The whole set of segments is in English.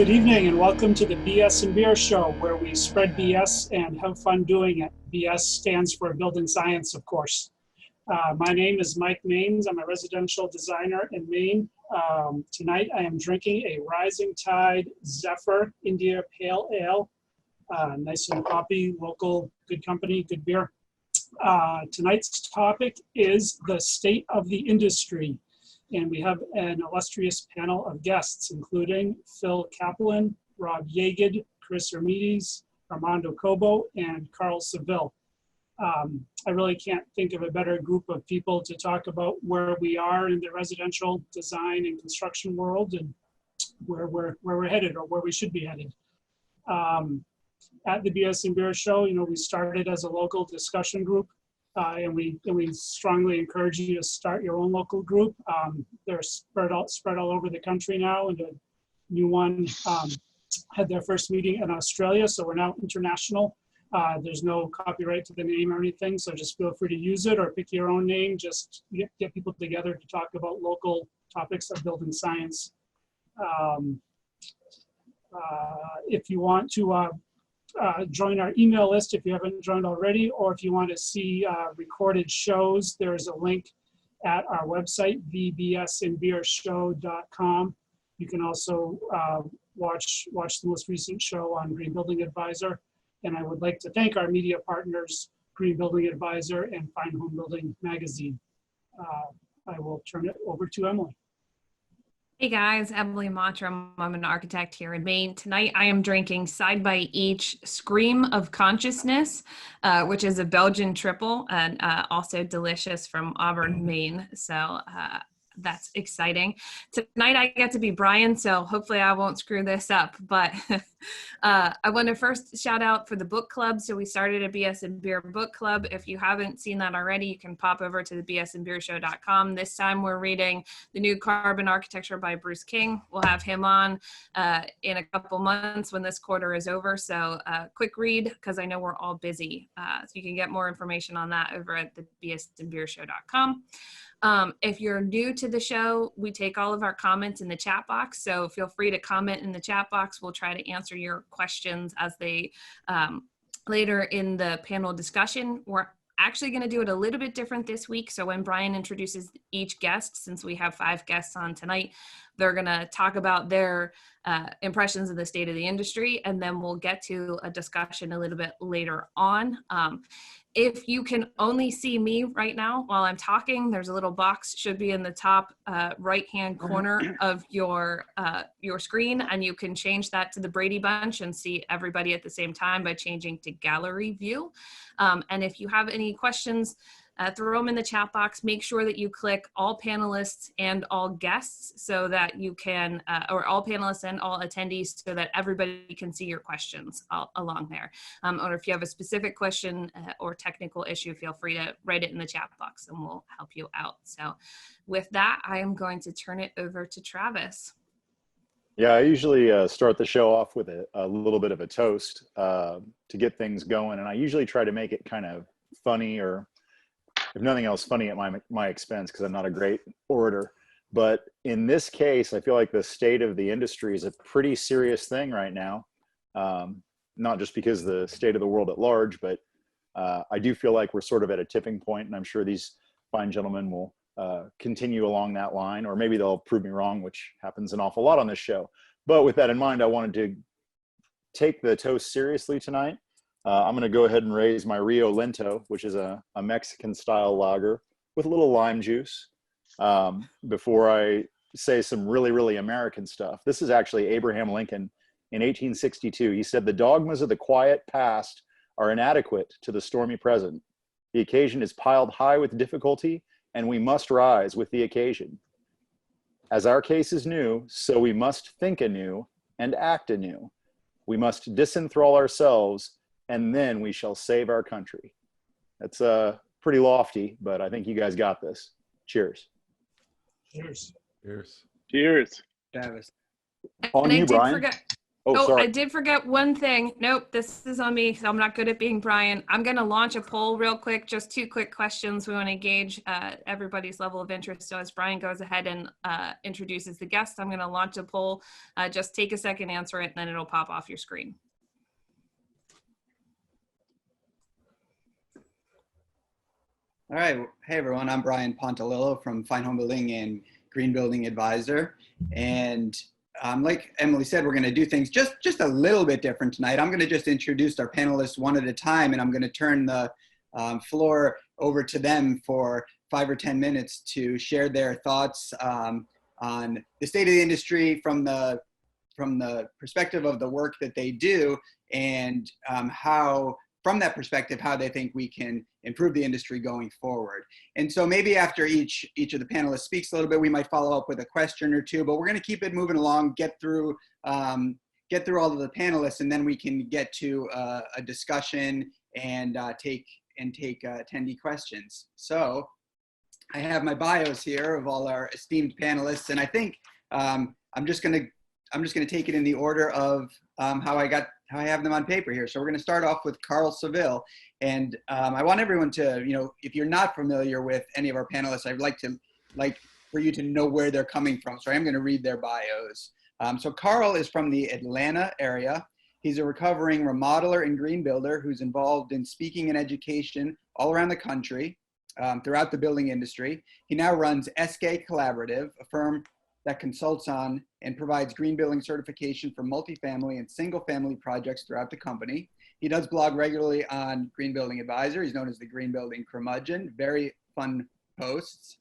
Good evening and welcome to the BS and Beer Show, where we spread BS and have fun doing it. BS stands for building science, of course. My name is Mike Maines. I'm a residential designer in Maine. Tonight I am drinking a Rising Tide Zephyr India Pale Ale. Nice and hoppy, local, good company, good beer. Tonight's topic is the state of the industry. And we have an illustrious panel of guests, including Phil Kaplan, Rob Yagid, Chris Ermides, Armando Cobo, and Carl Seville. I really can't think of a better group of people to talk about where we are in the residential design and construction world and where we're headed or where we should be headed. At the BS and Beer Show, we started as a local discussion group. And we strongly encourage you to start your own local group. They're spread all over the country now, and a new one had their first meeting in Australia, so we're now international. There's no copyright to the name or anything, so just feel free to use it or pick your own name. Just get people together to talk about local topics of building science. If you want to join our email list if you haven't joined already, or if you want to see recorded shows, there's a link at our website, thebsandbeershow.com. You can also watch the most recent show on Green Building Advisor. And I would like to thank our media partners, Green Building Advisor and Fine Home Building Magazine. I will turn it over to Emily. Hey guys, Emily Mottram. I'm an architect here in Maine. Tonight I am drinking Side by Each Scream of Consciousness, which is a Belgian triple and also delicious from Auburn, Maine. So that's exciting. Tonight I get to be Brian, so hopefully I won't screw this up. But I want to first shout out for the book club. So we started a BS and Beer book club. If you haven't seen that already, you can pop over to the bsandbeershow.com. This time we're reading The New Carbon Architecture by Bruce King. We'll have him on in a couple months when this quarter is over. So quick read, because I know we're all busy. So you can get more information on that over at the bsandbeershow.com. If you're new to the show, we take all of our comments in the chat box. So feel free to comment in the chat box. We'll try to answer your questions as they later in the panel discussion. We're actually going to do it a little bit different this week. So when Brian introduces each guest, since we have 5 guests on tonight, they're going to talk about their impressions of the state of the industry, and then we'll get to a discussion a little bit later on. If you can only see me right now while I'm talking, there's a little box, should be in the top right-hand corner of your screen, and you can change that to the Brady Bunch and see everybody at the same time by changing to gallery view. And if you have any questions, throw them in the chat box. Make sure that you click all panelists and all guests so that you can, or all panelists and all attendees so that everybody can see your questions along there. Or if you have a specific question or technical issue, feel free to write it in the chat box and we'll help you out. So with that, I am going to turn it over to Travis. Yeah, I usually start the show off with a little bit of a toast to get things going. And I usually try to make it kind of funny, or if nothing else, funny at my expense, because I'm not a great orator. But in this case, I feel like the state of the industry is a pretty serious thing right now. Not just because the state of the world at large, but I do feel like we're sort of at a tipping point, and I'm sure these fine gentlemen will continue along that line, or maybe they'll prove me wrong, which happens an awful lot on this show. But with that in mind, I wanted to take the toast seriously tonight. I'm going to go ahead and raise my Rio Lento, which is a Mexican-style lager with a little lime juice, before I say some really, really American stuff. This is actually Abraham Lincoln in 1862. He said, "The dogmas of the quiet past are inadequate to the stormy present. The occasion is piled high with difficulty, and we must rise with the occasion. As our case is new, so we must think anew and act anew. We must disenthrall ourselves, and then we shall save our country." That's pretty lofty, but I think you guys got this. Cheers. Cheers. Cheers. Cheers. Travis. On you, Brian. Oh, Oh, sorry. I did forget one thing. Nope, this is on me, so I'm not good at being Brian. I'm going to launch a poll real quick, just 2 quick questions. We want to gauge everybody's level of interest. So as Brian goes ahead and introduces the guest, I'm going to launch a poll. Just take a second, answer it, and then it'll pop off your screen. All right. Hey, everyone. I'm Brian Pontalillo from Fine Home Building and Green Building Advisor. And like Emily said, we're going to do things just a little bit different tonight. I'm going to just introduce our panelists one at a time, and I'm going to turn the floor over to them for 5 or 10 minutes to share their thoughts on the state of the industry from the perspective of the work that they do, and how, from that perspective, how they think we can improve the industry going forward. And so maybe after each of the panelists speaks a little bit, we might follow up with a question or two, but we're going to keep it moving along, get through all of the panelists, and then we can get to a discussion and take attendee questions. So I have my bios here of all our esteemed panelists, and I think I'm just going to take it in the order of how I have them on paper here. So we're going to start off with Carl Seville. And I want everyone to, if you're not familiar with any of our panelists, I'd like for you to know where they're coming from. So I am going to read their bios. So Carl is from the Atlanta area. He's a recovering remodeler and green builder who's involved in speaking and education all around the country, throughout the building industry. He now runs SK Collaborative, a firm that consults on and provides green building certification for multifamily and single family projects throughout the company. He does blog regularly on Green Building Advisor. He's known as the Green Building Curmudgeon. Very fun posts.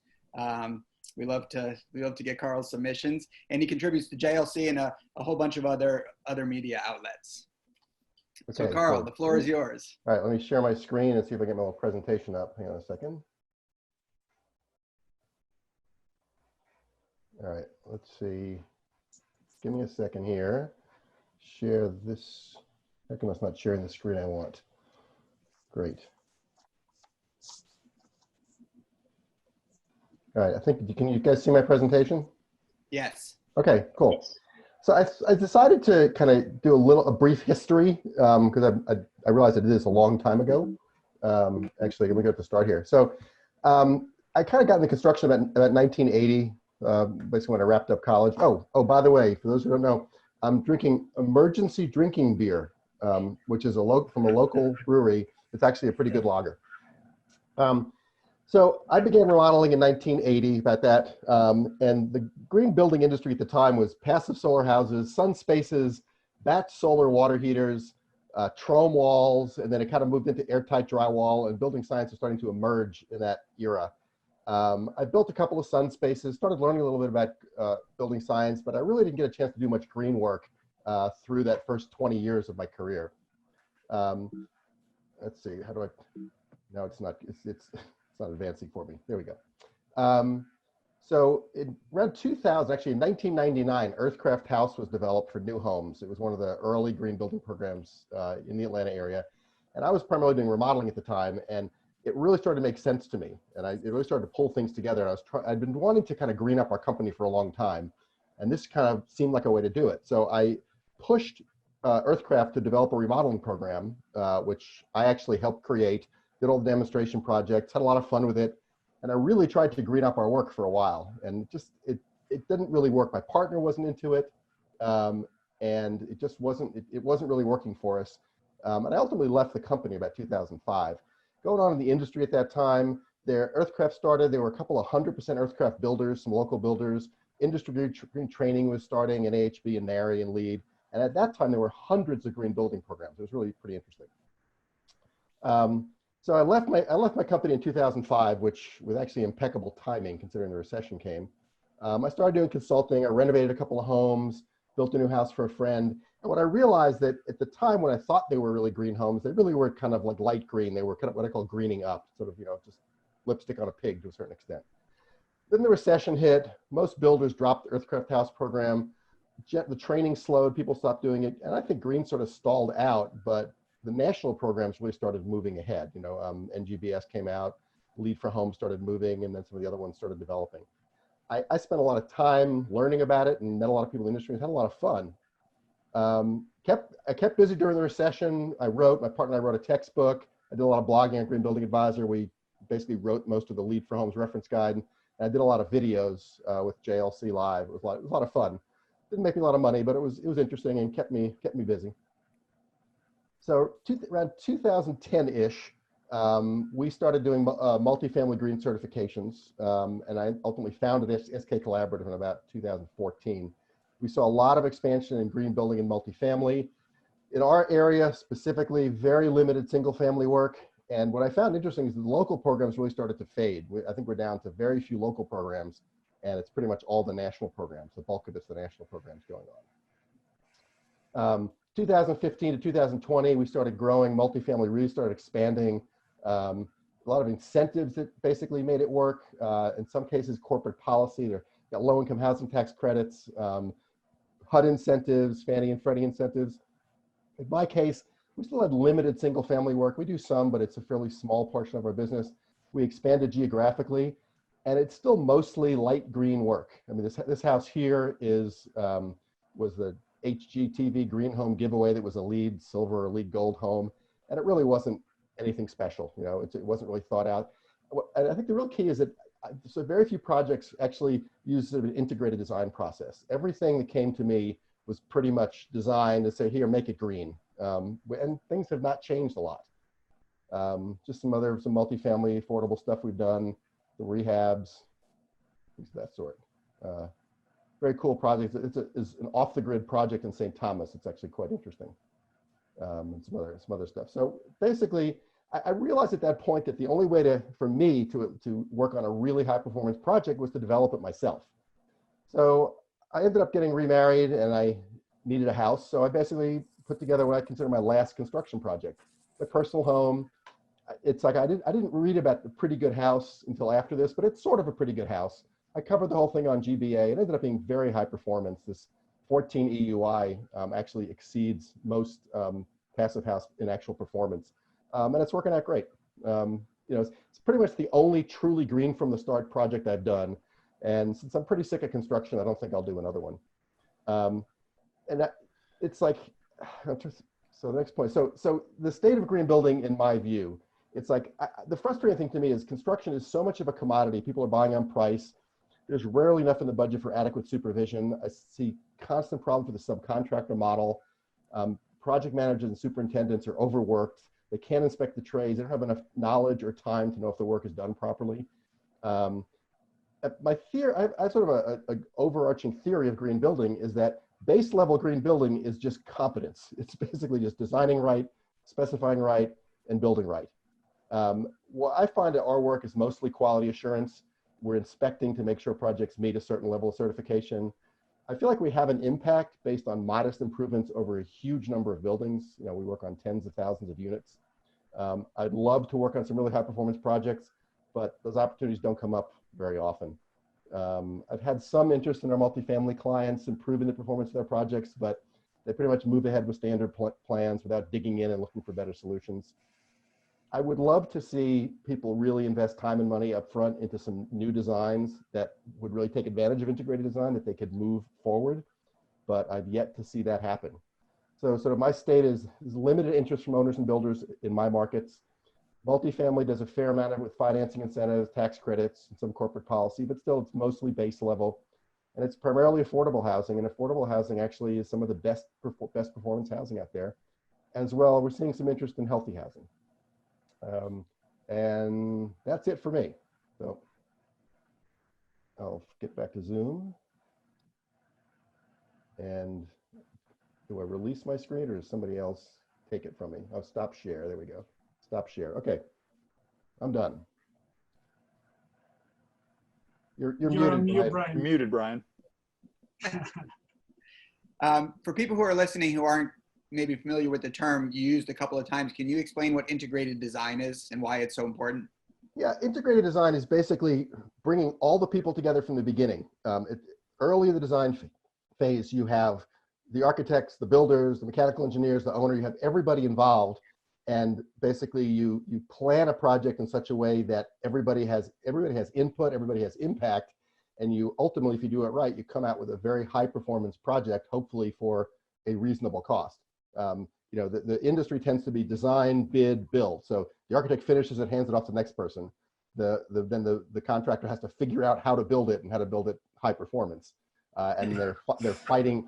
We love to get Carl's submissions, and he contributes to JLC and a whole bunch of other media outlets. Okay, so Carl, cool. The floor is yours. All right, let me share my screen and see if I get my little presentation up. Hang on a second. All right, let's see. Give me a second here. Share this. How come it's not sharing the screen I want? Great. All right, I think, can you guys see my presentation? Yes. Okay, cool. So I decided to kind of do a brief history because I realized I did this a long time ago. Actually, let me go to the start here. So I kind of got into construction about 1980, basically when I wrapped up college. Oh, by the way, for those who don't know, I'm drinking emergency drinking beer, which is from a local brewery. It's actually a pretty good lager. So I began remodeling in 1980, about that, and the green building industry at the time was passive solar houses, sun spaces, batch solar water heaters, Trome walls, and then it kind of moved into airtight drywall, and building science was starting to emerge in that era. I built a couple of sun spaces, started learning a little bit about building science, but I really didn't get a chance to do much green work through that first 20 years of my career. Let's see, how do I, no, it's not advancing for me. There we go. So in around 2000, actually in 1999, Earthcraft House was developed for new homes. It was one of the early green building programs in the Atlanta area. And I was primarily doing remodeling at the time, and it really started to make sense to me. And it really started to pull things together. And I'd been wanting to kind of green up our company for a long time. And this kind of seemed like a way to do it. So I pushed Earthcraft to develop a remodeling program, which I actually helped create. Did all the demonstration projects, had a lot of fun with it. And I really tried to green up our work for a while. And it didn't really work. My partner wasn't into it. And it just wasn't really working for us. And I ultimately left the company about 2005. Going on in the industry at that time, Earthcraft started. There were a couple of 100% Earthcraft builders, some local builders. Industry green training was starting in AHB and NARI and LEED. And at that time, there were hundreds of green building programs. It was really pretty interesting. So I left my company in 2005, which was actually impeccable timing considering the recession came. I started doing consulting. I renovated a couple of homes, built a new house for a friend. And what I realized that at the time when I thought they were really green homes, they really were kind of like light green. They were kind of what I call greening up, sort of, just lipstick on a pig to a certain extent. Then the recession hit. Most builders dropped the Earthcraft House program. The training slowed. People stopped doing it. And I think green sort of stalled out, but the national programs really started moving ahead. NGBS came out, Lead for Home started moving, and then some of the other ones started developing. I spent a lot of time learning about it and met a lot of people in the industry and had a lot of fun. I kept busy during the recession. My partner and I wrote a textbook. I did a lot of blogging at Green Building Advisor. We basically wrote most of the Lead for Homes reference guide. And I did a lot of videos with JLC Live. It was a lot of fun. Didn't make me a lot of money, but it was interesting and kept me busy. So around 2010-ish, we started doing multifamily green certifications, and I ultimately founded SK Collaborative in about 2014. We saw a lot of expansion in green building and multifamily. In our area specifically, very limited single family work. And what I found interesting is the local programs really started to fade. I think we're down to very few local programs, and it's pretty much all the national programs. The bulk of it's the national programs going on. 2015 to 2020, we started growing. Multifamily really started expanding. A lot of incentives that basically made it work. In some cases, corporate policy. They got low-income housing tax credits, HUD incentives, Fannie and Freddie incentives. In my case, we still had limited single-family work. We do some, but it's a fairly small portion of our business. We expanded geographically, and it's still mostly light green work. I mean, this house here was the HGTV Green Home giveaway that was a LEED Silver or LEED Gold home, and it really wasn't anything special. You know, it wasn't really thought out. And I think the real key is that so very few projects actually use sort of an integrated design process. Everything that came to me was pretty much designed to say, here, make it green. And things have not changed a lot. Just some multifamily affordable stuff we've done, the rehabs, things of that sort. Very cool project. It's an off-the-grid project in St. Thomas. It's actually quite interesting. And some other stuff. So basically, I realized at that point that the only way for me to work on a really high-performance project was to develop it myself. So I ended up getting remarried, and I needed a house. So I basically put together what I consider my last construction project, my personal home. It's like I didn't read about the pretty good house until after this, but it's sort of a pretty good house. I covered the whole thing on GBA. It ended up being very high performance. This 14 EUI actually exceeds most passive house in actual performance. And it's working out great. You know, it's pretty much the only truly green from the start project I've done. And since I'm pretty sick of construction, I don't think I'll do another one. It's like, so the next point. So the state of green building, in my view, it's like, the frustrating thing to me is construction is so much of a commodity. People are buying on price. There's rarely enough in the budget for adequate supervision. I see constant problems with the subcontractor model. Project managers and superintendents are overworked. They can't inspect the trades. They don't have enough knowledge or time to know if the work is done properly. My theory, I have sort of an overarching theory of green building is that base level green building is just competence. It's basically just designing right, specifying right, and building right. What I find that our work is mostly quality assurance. We're inspecting to make sure projects meet a certain level of certification. I feel like we have an impact based on modest improvements over a huge number of buildings. You know, we work on tens of thousands of units. I'd love to work on some really high performance projects, but those opportunities don't come up very often. I've had some interest in our multifamily clients improving the performance of their projects, but they pretty much move ahead with standard plans without digging in and looking for better solutions. I would love to see people really invest time and money up front into some new designs that would really take advantage of integrated design that they could move forward, but I've yet to see that happen. So sort of my state is limited interest from owners and builders in my markets. Multifamily does a fair amount of it with financing incentives, tax credits, and some corporate policy, but still it's mostly base level. And it's primarily affordable housing, and affordable housing actually is some of the best performance housing out there. As well, we're seeing some interest in healthy housing. And that's it for me. So I'll get back to Zoom. And do I release my screen or does somebody else take it from me? Oh, stop share. There we go. Stop share. Okay, I'm done. You're muted, Brian. You're muted, Brian. For people who are listening who aren't maybe familiar with the term you used a couple of times, can you explain what integrated design is and why it's so important? Yeah, integrated design is basically bringing all the people together from the beginning. Early in the design phase, you have the architects, the builders, the mechanical engineers, the owner, you have everybody involved. And basically you plan a project in such a way that everybody has input, everybody has impact. And you ultimately, if you do it right, you come out with a very high performance project, hopefully for a reasonable cost. You know, the industry tends to be design, bid, build. So the architect finishes it, hands it off to the next person. Then the contractor has to figure out how to build it and how to build it high performance. And they're fighting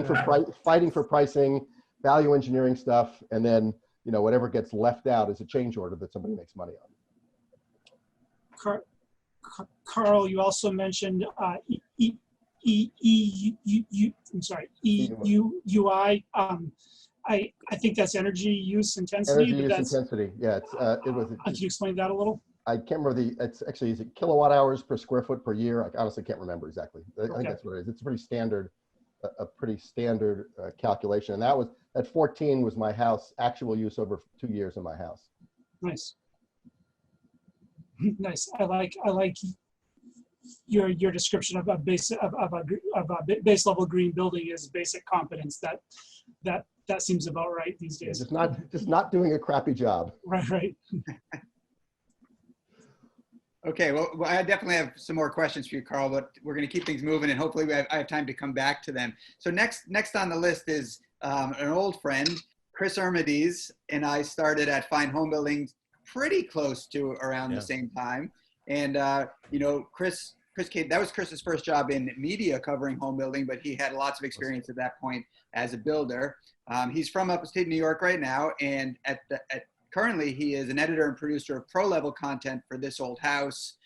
for pricing, value engineering stuff, and then, you know, whatever gets left out is a change order that somebody makes money on. Carl, you also mentioned EUI. I think that's energy use intensity. Energy use intensity. Yeah, Can you explain that a little? I can't remember it's actually, is it kilowatt hours per square foot per year? I honestly can't remember exactly. I think that's what it is. It's a pretty standard calculation. And that 14 was my house actual use over 2 years in my house. Nice. Nice. I like your description of a base level green building is basic competence. That seems about right these days. Just not doing a crappy job. Right. Okay, well, I definitely have some more questions for you, Carl, but we're going to keep things moving, and hopefully I have time to come back to them. So next on the list is an old friend, Chris Ermides, and I started at Fine Home Building pretty close to around the same time. And you know, Chris came, that was Chris's first job in media covering home building, but he had lots of experience at that point as a builder. He's from upstate New York right now, and currently he is an editor and producer of pro-level content for This Old House.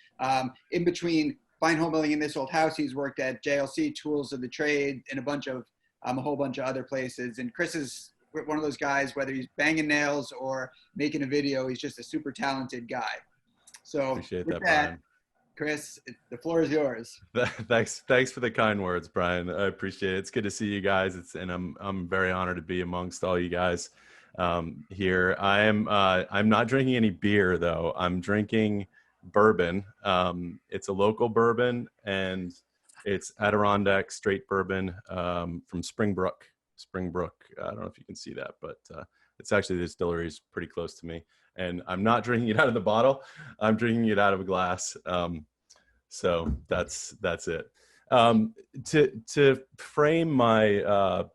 In between Fine Home Building and This Old House, he's worked at JLC, Tools of the Trade, and a whole bunch of other places. And Chris is one of those guys, whether he's banging nails or making a video, he's just a super talented guy. So appreciate with that, that, Brian. Chris, the floor is yours. Thanks for the kind words, Brian. I appreciate it. It's good to see you guys. And I'm very honored to be amongst all you guys here. I'm not drinking any beer though. I'm drinking bourbon. It's a local bourbon, and it's Adirondack straight bourbon from Springbrook. I don't know if you can see that, but it's actually, the distillery is pretty close to me. And I'm not drinking it out of the bottle. I'm drinking it out of a glass. So that's it. To frame my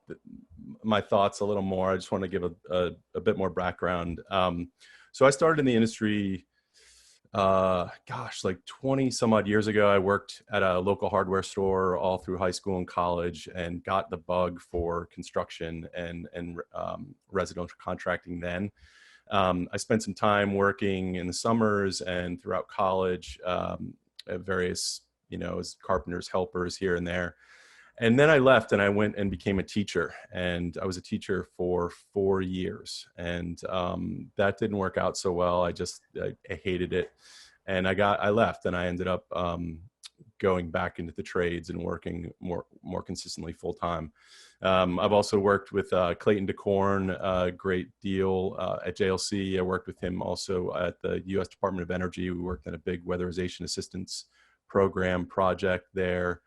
my thoughts a little more, I just want to give a bit more background. So I started in the industry, like 20 some odd years ago. I worked at a local hardware store all through high school and college, and got the bug for construction and residential contracting then. I spent some time working in the summers and throughout college at various, as carpenters, helpers here and there. And then I left and I went and became a teacher, and I was a teacher for 4 years, and that didn't work out so well. I hated it, and I left, and I ended up going back into the trades and working more consistently full time. I've also worked with Clayton DeCorn a great deal at JLC. I worked with him also at the U.S. Department of Energy. We worked on a big weatherization assistance program project there.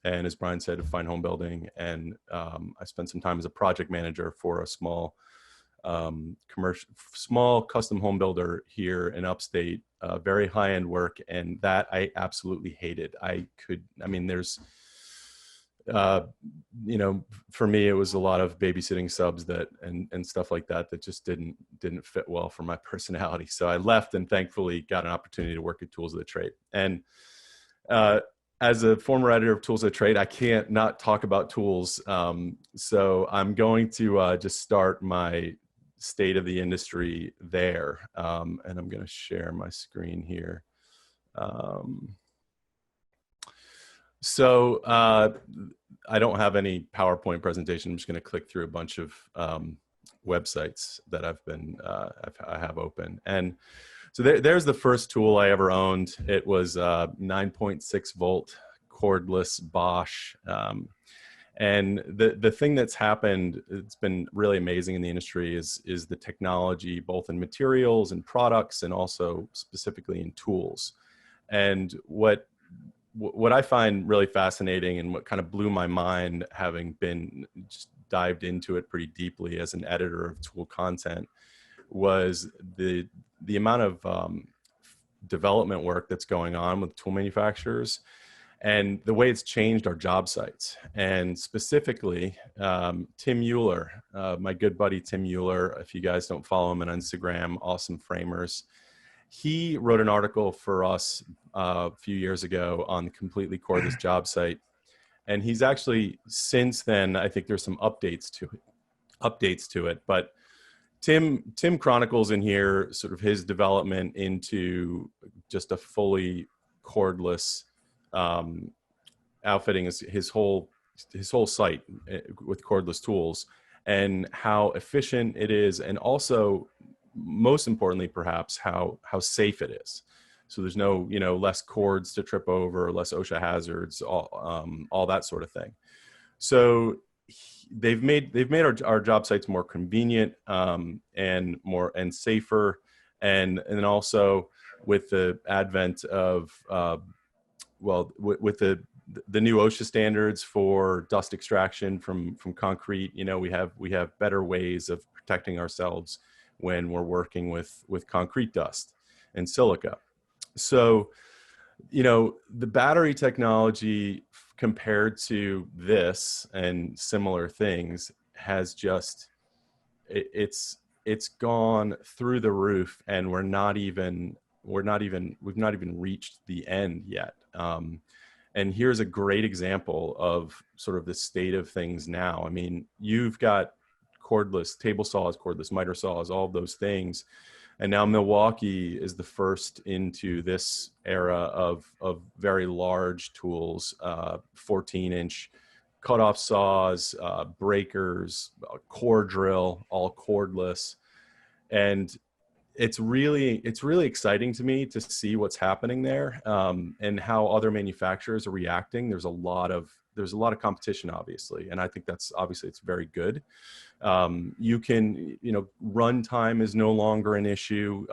And as Brian said, a Fine Home Building. And I spent some time as a project manager for a small custom home builder here in upstate, very high-end work. And that I absolutely hated. For me, it was a lot of babysitting subs and stuff like that just didn't fit well for my personality. So I left and thankfully got an opportunity to work at Tools of the Trade. And as a former editor of Tools of the Trade, I can't not talk about tools. So I'm going to just start my state of the industry there. And I'm going to share my screen here. So I don't have any PowerPoint presentation. I'm just going to click through a bunch of websites that I have open. And so there's the first tool I ever owned. It was 9.6 volt cordless Bosch. And the thing that's happened, it's been really amazing in the industry, is the technology, both in materials and products, and also specifically in tools. And what I find really fascinating, and what kind of blew my mind, having been just dived into it pretty deeply as an editor of tool content, was the amount of development work that's going on with tool manufacturers. and the way it's changed our job sites. And specifically, Tim Mueller, my good buddy Tim Mueller, if you guys don't follow him on Instagram, Awesome Framers, he wrote an article for us a few years ago on the completely cordless job site. And he's actually, since then, I think there's some updates to it. But Tim chronicles in here sort of his development into just a fully cordless outfitting his whole site with cordless tools, and how efficient it is, and also most importantly perhaps how safe it is. So there's no, less cords to trip over, less OSHA hazards, all that sort of thing. So they've made our job sites more convenient and safer, and then also with the advent of with the new OSHA standards for dust extraction from concrete, we have better ways of protecting ourselves when we're working with concrete dust and silica. So, the battery technology compared to this and similar things has just, it's gone through the roof, and we've not even reached the end yet. And here's a great example of sort of the state of things now. I mean, you've got cordless table saws, cordless miter saws, all of those things. And now Milwaukee is the first into this era of very large tools, 14-inch cutoff saws, breakers, core drill, all cordless. And it's really exciting to me to see what's happening there, and how other manufacturers are reacting. There's a lot of competition, obviously, and I think it's very good. You can, run time is no longer an issue.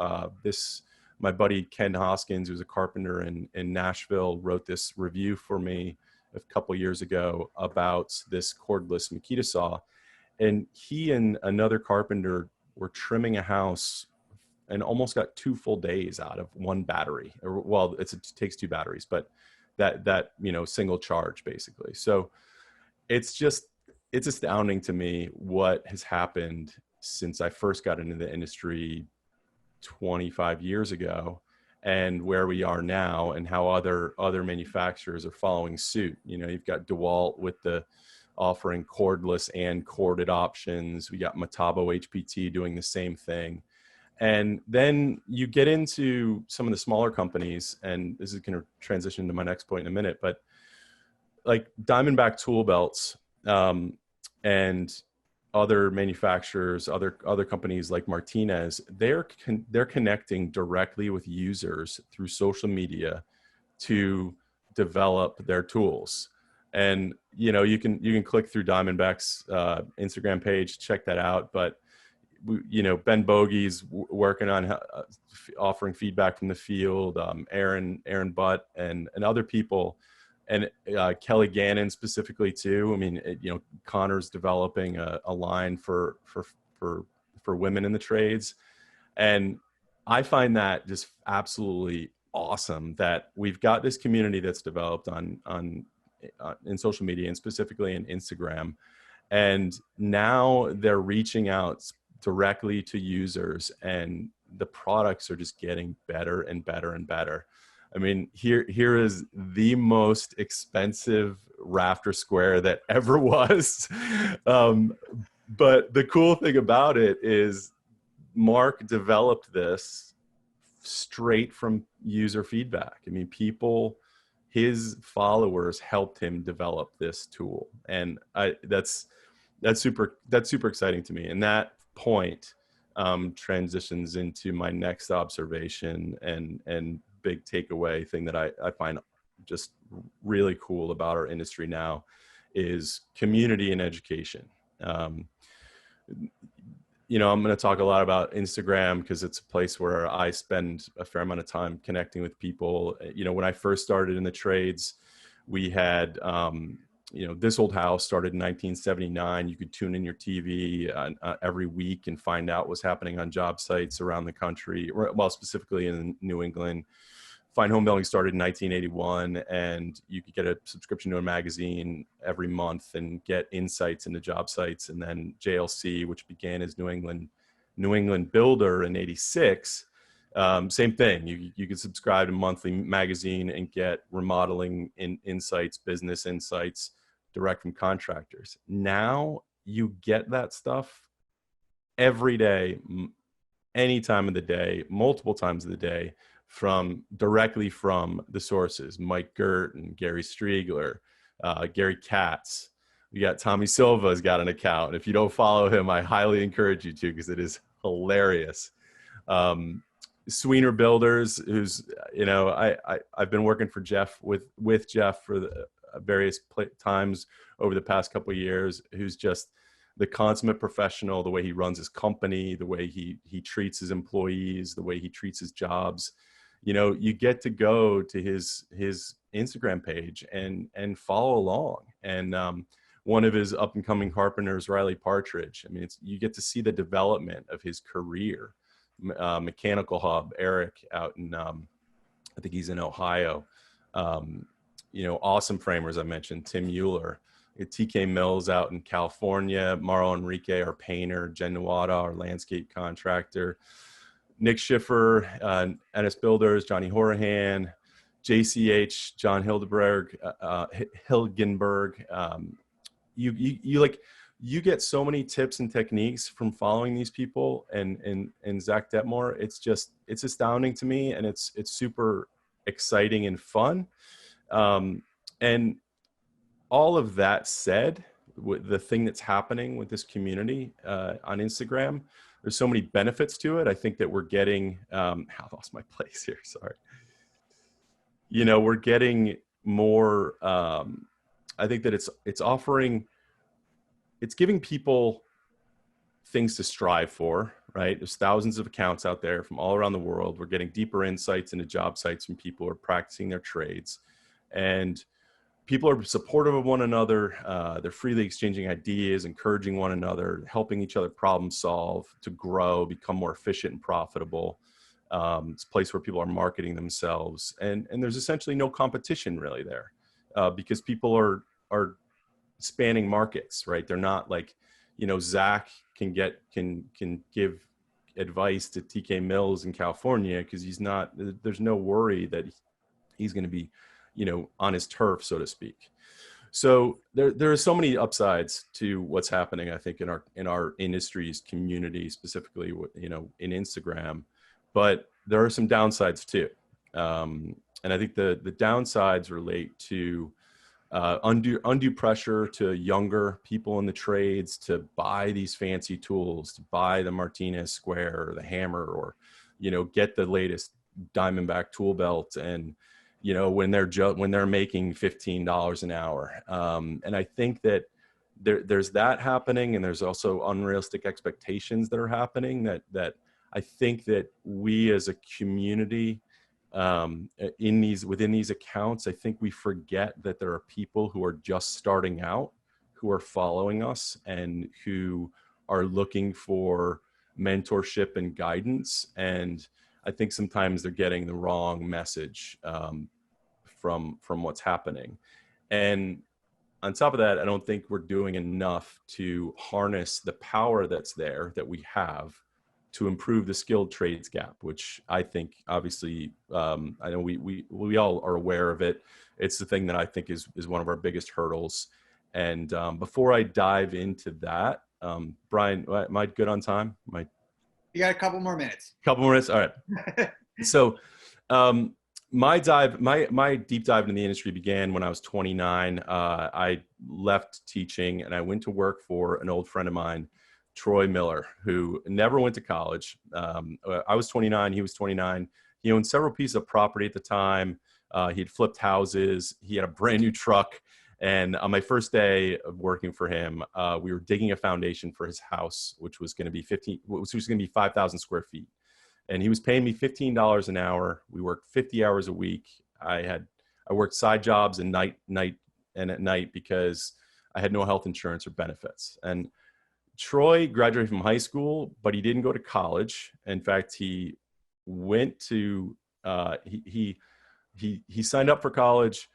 My buddy Ken Hoskins, who's a carpenter in Nashville, wrote this review for me a couple years ago about this cordless Makita saw, and he and another carpenter were trimming a house and almost got 2 full days out of one battery. Well, it takes 2 batteries, but that single charge basically. So it's astounding to me what has happened since I first got into the industry 25 years ago, and where we are now, and how other manufacturers are following suit. You've got DeWalt with the offering cordless and corded options. We got Metabo HPT doing the same thing. And then you get into some of the smaller companies, and this is going to transition to my next point in a minute, but like Diamondback Tool Belts, and other manufacturers, other companies like Martinez, they're connecting directly with users through social media to develop their tools. And you can click through Diamondback's Instagram page, check that out. But Ben Bogey's working on offering feedback from the field, Aaron Butt and other people, and Kelly Gannon specifically too. I mean, Connor's developing a line for women in the trades, and I find that just absolutely awesome that we've got this community that's developed in social media, and specifically in Instagram, and now they're reaching out directly to users, and the products are just getting better and better and better. I mean, here is the most expensive rafter square that ever was. But the cool thing about it is Mark developed this straight from user feedback. I mean, his followers helped him develop this tool. And that's super exciting to me. And that point transitions into my next observation and big takeaway thing that I find just really cool about our industry now is community and education. I'm going to talk a lot about Instagram because it's a place where I spend a fair amount of time connecting with people. When I first started in the trades, we had this old house started in 1979. You could tune in your TV every week and find out what's happening on job sites around the country, well, specifically in New England. Fine Home Building started in 1981, and you could get a subscription to a magazine every month and get insights into job sites. And then JLC, which began as New England Builder in '86, same thing. You could subscribe to a monthly magazine and get remodeling insights, business insights direct from contractors. Now you get that stuff every day, any time of the day, multiple times of the day, directly from the sources. Mike Gert and Gary Striegler, Gary Katz. We got Tommy Silva's got an account. If you don't follow him, I highly encourage you to, because it is hilarious. Sweener Builders, who's, I've been working for Jeff with Jeff for the various times over the past couple of years, who's just the consummate professional, the way he runs his company, the way he treats his employees, the way he treats his jobs. You get to go to his Instagram page and follow along. And one of his up and coming carpenters, Riley Partridge. I mean, you get to see the development of his career. Mechanical Hub, Eric out in, I think he's in Ohio. Awesome framers I mentioned, Tim Mueller. TK Mills out in California, Mauro Enrique, our painter, Jen Nuada, our landscape contractor, Nick Schiffer, NS Builders, Johnny Horahan, JCH, John Hildenberg. You get so many tips and techniques from following these people, and Zach Detmore. It's astounding to me, and it's super exciting and fun. And all of that said, the thing that's happening with this community on Instagram, there's so many benefits to it. I think that we're getting, I lost my place here, sorry. We're getting more, I think that it's giving people things to strive for, right? There's thousands of accounts out there from all around the world. We're getting deeper insights into job sites from people who are practicing their trades. And people are supportive of one another. They're freely exchanging ideas, encouraging one another, helping each other problem solve, to grow, become more efficient and profitable. It's a place where people are marketing themselves. And there's essentially no competition really there, because people are spanning markets, right? They're not like, Zach can give advice to TK Mills in California, because there's no worry that he's going to be, on his turf, so to speak. So there are so many upsides to what's happening, I think, in our industry's community, specifically, in Instagram, but there are some downsides too. And I think the downsides relate to undue pressure to younger people in the trades to buy these fancy tools, to buy the Martinez Square or the Hammer, or, get the latest Diamondback tool belt, and, when they're making $15 an hour. And I think that there's that happening, and there's also unrealistic expectations that are happening that I think that we as a community, within these accounts, I think we forget that there are people who are just starting out, who are following us, and who are looking for mentorship and guidance. And I think sometimes they're getting the wrong message from what's happening. And on top of that, I don't think we're doing enough to harness the power that's there, that we have, to improve the skilled trades gap, which I think, obviously, I know we all are aware of it. It's the thing that I think is one of our biggest hurdles. And before I dive into that, Brian, am I good on time? You got a couple more minutes. Couple more minutes. All right. So my deep dive into the industry began when I was 29. I left teaching and I went to work for an old friend of mine, Troy Miller, who never went to college. I was 29, he was 29. He owned several pieces of property at the time. He had flipped houses. He had a brand new truck. And on my first day of working for him, we were digging a foundation for his house, which was going to be 5,000 square feet. And he was paying me $15 an hour. We worked 50 hours a week. I worked side jobs and at night because I had no health insurance or benefits. And Troy graduated from high school, but he didn't go to college. In fact, he went to, he signed up for college,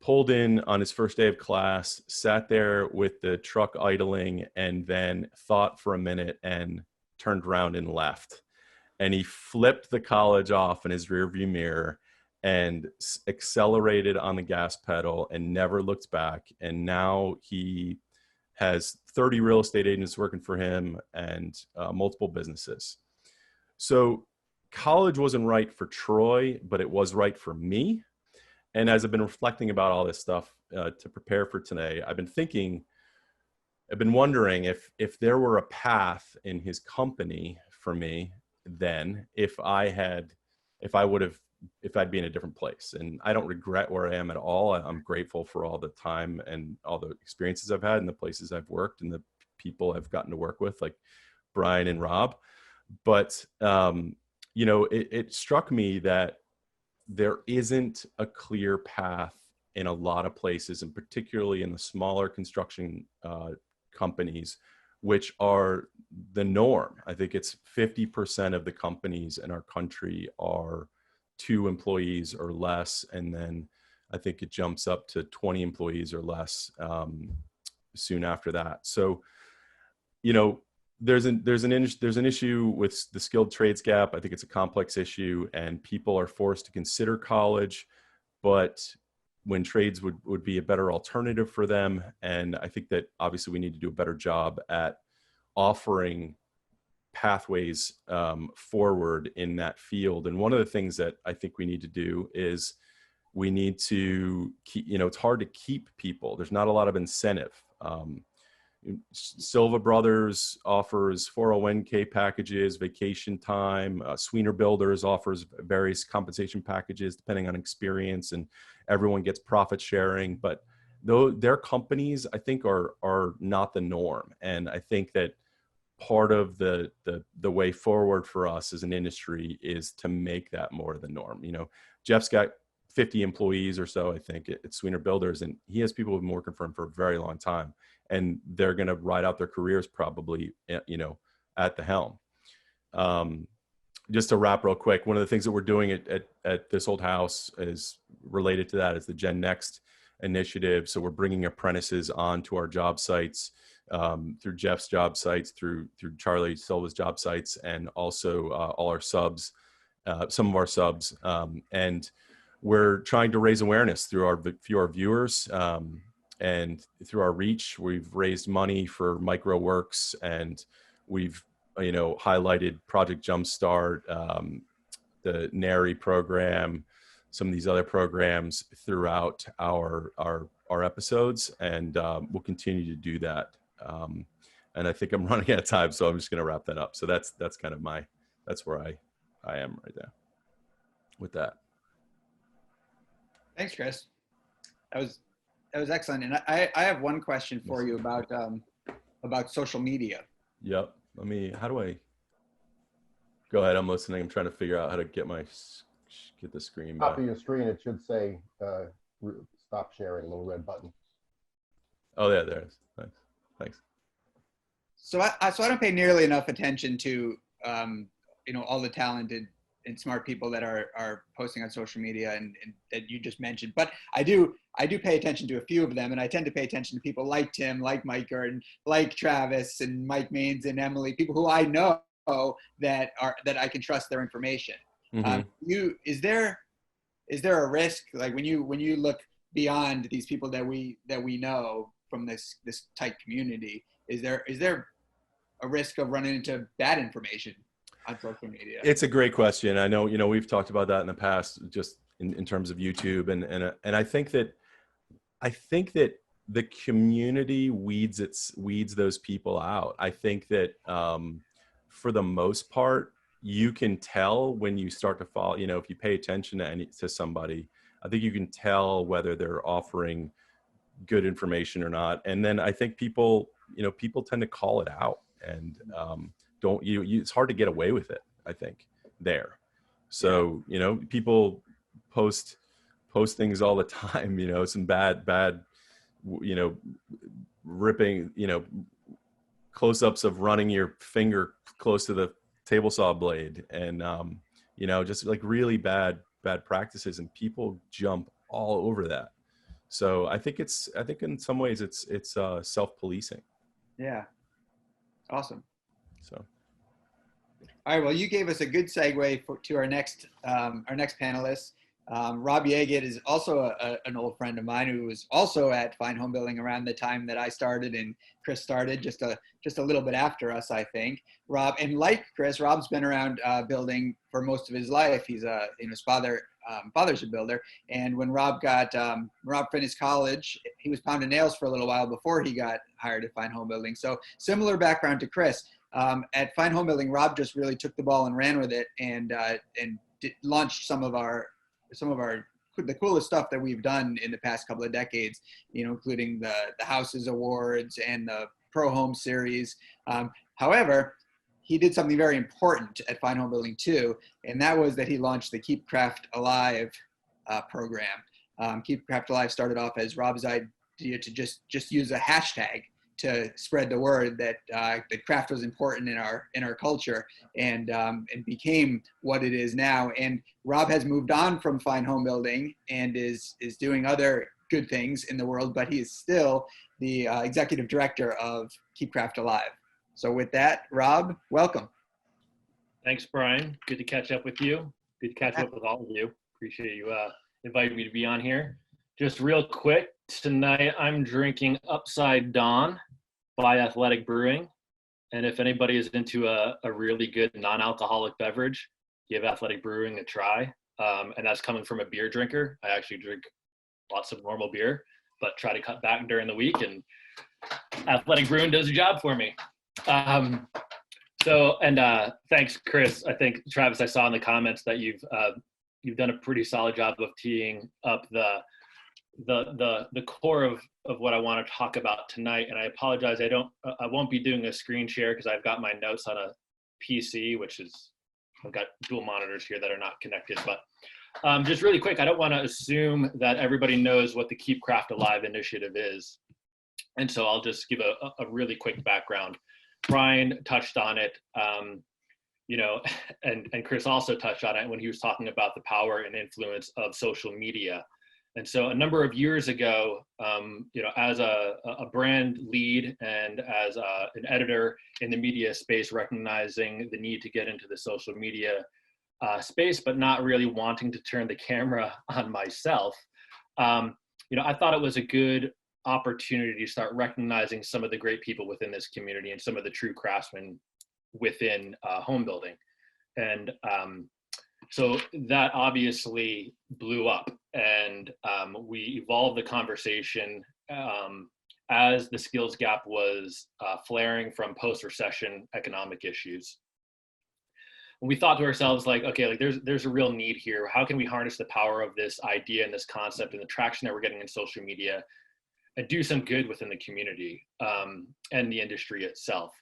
pulled in on his first day of class, sat there with the truck idling, and then thought for a minute and turned around and left. And he flipped the college off in his rearview mirror and accelerated on the gas pedal and never looked back. And now he has 30 real estate agents working for him and multiple businesses. So college wasn't right for Troy, but it was right for me. And as I've been reflecting about all this stuff to prepare for today, I've been wondering if there were a path in his company for me then, if I'd be in a different place. And I don't regret where I am at all. I'm grateful for all the time and all the experiences I've had and the places I've worked and the people I've gotten to work with, like Brian and Rob. But, it struck me that there isn't a clear path in a lot of places, and particularly in the smaller construction companies, which are the norm. I think it's 50% of the companies in our country are 2 employees or less, and then I think it jumps up to 20 employees or less soon after that. So, there's an issue with the skilled trades gap. I think it's a complex issue, and people are forced to consider college, but when trades would be a better alternative for them. And I think that obviously we need to do a better job at offering pathways forward in that field. And one of the things that I think we need to do is we need to keep, it's hard to keep people. There's not a lot of incentive. Silva Brothers offers 401k packages, vacation time. Sweener Builders offers various compensation packages depending on experience, and everyone gets profit sharing. But though their companies, I think, are not the norm. And I think that part of the way forward for us as an industry is to make that more the norm. Jeff's got 50 employees or so, I think, at Sweener Builders, and he has people who've been working for him for a very long time, and they're going to ride out their careers probably, at the helm. Just to wrap real quick, one of the things that we're doing at this old house is related to that, is the Gen Next initiative. So we're bringing apprentices onto our job sites, through Jeff's job sites, through Charlie Silva's job sites, and also all our subs, some of our subs. And we're trying to raise awareness through our viewers, and through our reach. We've raised money for Micro Works, and we've highlighted Project Jumpstart, the NARI program, some of these other programs throughout our episodes, and we'll continue to do that. And I think I'm running out of time, so I'm just going to wrap that up. So that's kind of that's where I am right now with that. Thanks, Chris. That was excellent. And I have one question for you about social media. Yep. How do I go ahead? I'm listening. I'm trying to figure out how to get the screen back. Top of your screen, it should say stop sharing, little red button. Oh yeah, there it is. Nice. Thanks. So I don't pay nearly enough attention to all the talented and smart people that are posting on social media and that you just mentioned. But I do pay attention to a few of them, and I tend to pay attention to people like Tim, like Mike Gurdon, like Travis and Mike Maines and Emily, people who I know that I can trust their information. Mm-hmm. Is there a risk, like when you look beyond these people that we know from this tight community, is there a risk of running into bad information on social media? It's a great question. I know, we've talked about that in the past, just in terms of YouTube. And I think that the community weeds those people out. I think that for the most part, you can tell when you start to follow, if you pay attention to somebody, I think you can tell whether they're offering good information or not. And then I think people tend to call it out, and it's hard to get away with it, I think, there. So, people post things all the time, some bad, ripping, close-ups of running your finger close to the table saw blade, and, just like really bad bad practices, and people jump all over that. So I think in some ways it's self-policing. Yeah. Awesome. So. All right. Well, you gave us a good segue to our next panelist. Rob Yagid is also an old friend of mine who was also at Fine Home Building around the time that I started and Chris started, just a little bit after us, I think. Rob, and like Chris, Rob's been around building for most of his life. He's his father's a builder, and when Rob finished college, he was pounding nails for a little while before he got hired at Fine Home Building. So similar background to Chris. At Fine Home Building, Rob just really took the ball and ran with it, and launched some of the coolest stuff that we've done in the past couple of decades, including the Houses Awards and the Pro Home Series. However, he did something very important at Fine Home Building too, and that was that he launched the Keep Craft Alive program. Keep Craft Alive started off as Rob's idea to just use a hashtag to spread the word that craft was important in our culture, and became what it is now. And Rob has moved on from Fine Home Building and is doing other good things in the world, but he is still the executive director of Keep Craft Alive. So with that, Rob, welcome. Thanks, Brian. Good to catch up with you. Good to catch up with all of you. Appreciate you inviting me to be on here. Just real quick, tonight I'm drinking Upside Dawn by Athletic Brewing. And if anybody is into a really good non-alcoholic beverage, give Athletic Brewing a try. And that's coming from a beer drinker. I actually drink lots of normal beer, but try to cut back during the week, and Athletic Brewing does a job for me. Thanks, Chris. I think, Travis, I saw in the comments that you've done a pretty solid job of teeing up the core of what I want to talk about tonight. And I apologize, I won't be doing a screen share because I've got my notes on a PC, I've got dual monitors here that are not connected. But just really quick, I don't want to assume that everybody knows what the Keep Craft Alive initiative is. And so I'll just give a really quick background. Brian touched on it, and Chris also touched on it when he was talking about the power and influence of social media. And so a number of years ago, as a brand lead and as an editor in the media space, recognizing the need to get into the social media space, but not really wanting to turn the camera on myself, I thought it was a good opportunity to start recognizing some of the great people within this community and some of the true craftsmen within home building. And so that obviously blew up, and we evolved the conversation as the skills gap was flaring from post-recession economic issues. And we thought to ourselves, there's a real need here. How can we harness the power of this idea and this concept and the traction that we're getting in social media and do some good within the community and the industry itself?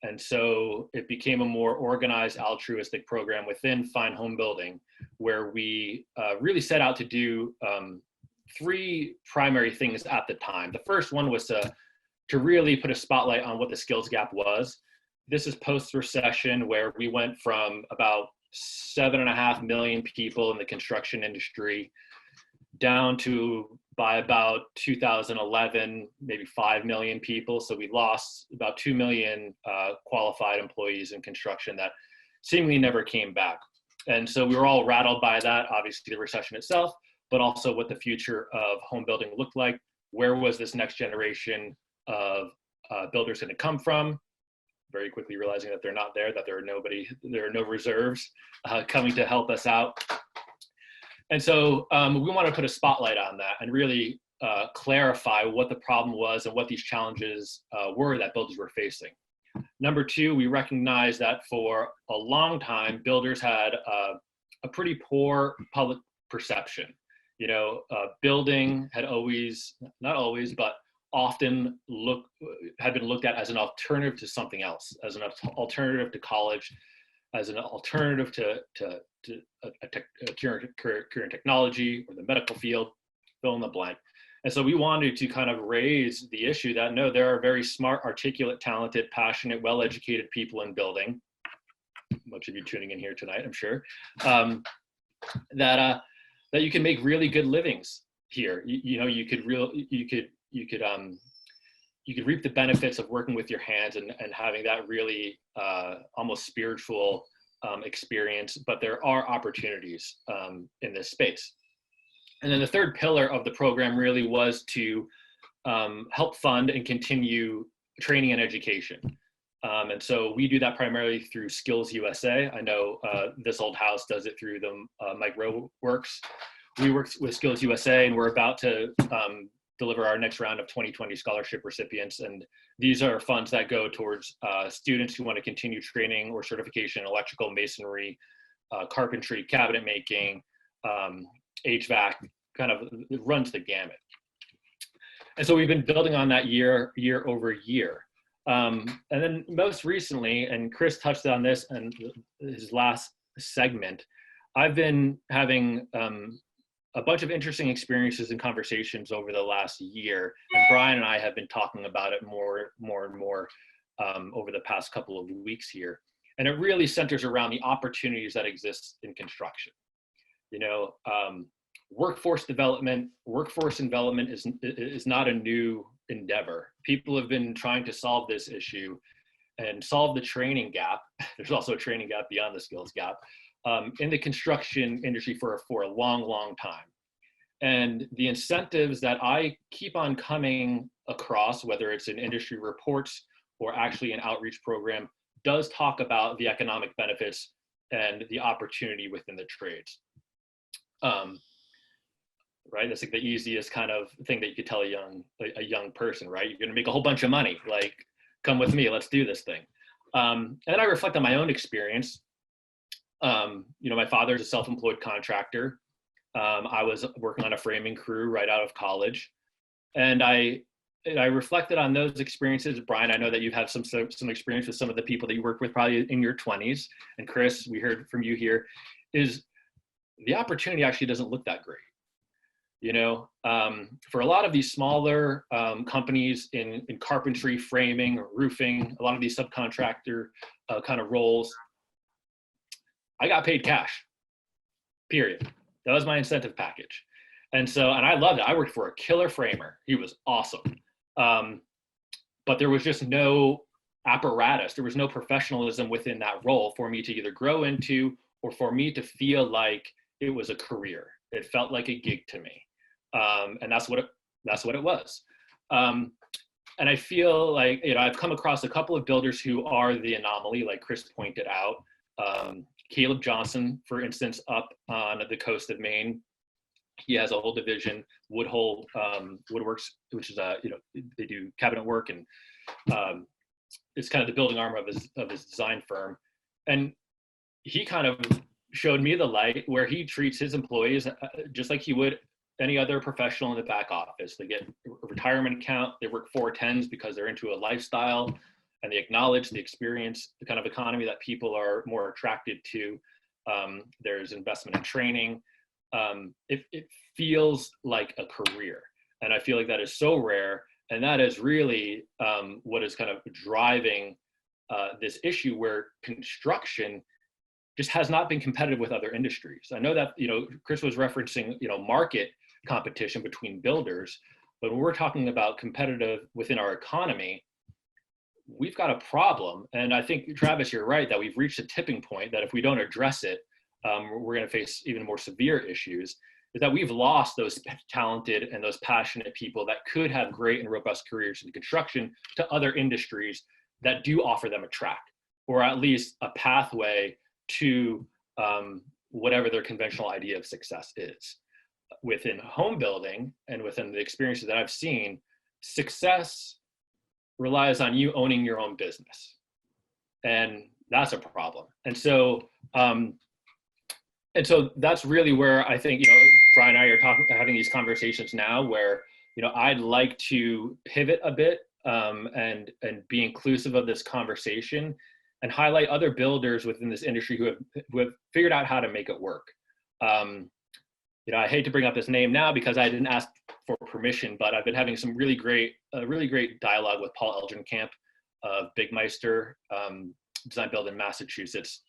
And so it became a more organized, altruistic program within Fine Home Building, where we really set out to do three primary things at the time. The first one was to really put a spotlight on what the skills gap was. This is post-recession, where we went from about 7.5 million people in the construction industry down to, by about 2011, maybe 5 million people. So we lost about 2 million qualified employees in construction that seemingly never came back. And so we were all rattled by that, obviously the recession itself, but also what the future of home building looked like. Where was this next generation of builders going to come from? Very quickly realizing that they're not there, that there are no reserves coming to help us out. And so we want to put a spotlight on that and really clarify what the problem was and what these challenges were that builders were facing. Number two, we recognize that for a long time, builders had a pretty poor public perception. Building had always, not always, but often had been looked at as an alternative to something else, as an alternative to college, as an alternative to a career in technology or the medical field, fill in the blank. And so we wanted to kind of raise the issue that, no, there are very smart, articulate, talented, passionate, well-educated people in building. Much of you tuning in here tonight, I'm sure, that that you can make really good livings here. You could reap the benefits of working with your hands and having that really almost spiritual experience, but there are opportunities in this space. And then the third pillar of the program really was to help fund and continue training and education. And so we do that primarily through Skills USA. I know this old house does it through the Mike Rowe Works. We work with Skills USA, and we're about to deliver our next round of 2020 scholarship recipients. And these are funds that go towards students who want to continue training or certification in electrical, masonry, carpentry, cabinet making, HVAC, kind of it runs the gamut. And so we've been building on that year over year. And then most recently, and Chris touched on this in his last segment, I've been having a bunch of interesting experiences and conversations over the last year. And Brian and I have been talking about it more and more over the past couple of weeks here. And it really centers around the opportunities that exist in construction. Workforce development is not a new endeavor. People have been trying to solve this issue and solve the training gap. There's also a training gap beyond the skills gap in the construction industry for a long time. And the incentives that I keep on coming across, whether it's in industry reports or actually an outreach program, does talk about the economic benefits and the opportunity within the trades. Right? That's like the easiest kind of thing that you could tell a young person, right? You're gonna make a whole bunch of money, like, come with me, let's do this thing. And I reflect on my own experience. My father's a self-employed contractor. I was working on a framing crew right out of college. And I reflected on those experiences. Brian, I know that you've had some experience with some of the people that you worked with probably in your 20s. And Chris, we heard from you here, is the opportunity actually doesn't look that great. For a lot of these smaller companies in carpentry, framing, roofing, a lot of these subcontractor kind of roles, I got paid cash, period. That was my incentive package. And I loved it. I worked for a killer framer. He was awesome. But there was just no apparatus. There was no professionalism within that role for me to either grow into or for me to feel like it was a career. It felt like a gig to me. And that's what it was. And I feel like, I've come across a couple of builders who are the anomaly, like Chris pointed out. Caleb Johnson, for instance, up on the coast of Maine, he has a whole division, Woodhull Woodworks, which is they do cabinet work, and it's kind of the building arm of his design firm. And he kind of showed me the light where he treats his employees just like he would any other professional in the back office. They get a retirement account, they work 410s because they're into a lifestyle, and they acknowledge the experience, the kind of economy that people are more attracted to. There's investment in training. It feels like a career. And I feel like that is so rare. And that is really what is kind of driving this issue where construction just has not been competitive with other industries. I know that, Chris was referencing, market competition between builders, but when we're talking about competitive within our economy, we've got a problem. And I think, Travis, you're right that we've reached a tipping point that if we don't address it, we're going to face even more severe issues, is that we've lost those talented and those passionate people that could have great and robust careers in construction to other industries that do offer them a track, or at least a pathway to whatever their conventional idea of success is. Within home building and within the experiences that I've seen, success relies on you owning your own business. And that's a problem. And so that's really where I think, Brian and I are having these conversations now where, I'd like to pivot a bit and be inclusive of this conversation and highlight other builders within this industry who have figured out how to make it work. I hate to bring up this name now because I didn't ask for permission, but I've been having some really great dialogue with Paul Elgenkamp of Bigmeister Design Build in Massachusetts.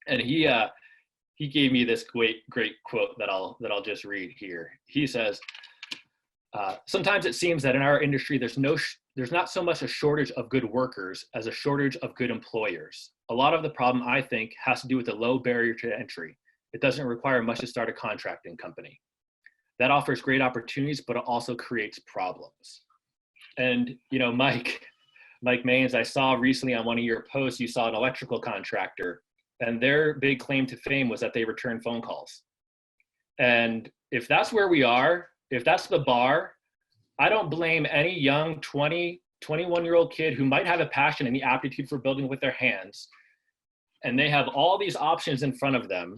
And he he gave me this great quote that I'll just read here. He says, sometimes it seems that in our industry, there's not so much a shortage of good workers as a shortage of good employers. A lot of the problem, I think, has to do with the low barrier to entry. It doesn't require much to start a contracting company. That offers great opportunities, but it also creates problems. And, Mike Maines, I saw recently on one of your posts, you saw an electrical contractor, and their big claim to fame was that they return phone calls. And if that's where we are, if that's the bar, I don't blame any young 20, 21-year-old kid who might have a passion and the aptitude for building with their hands, and they have all these options in front of them.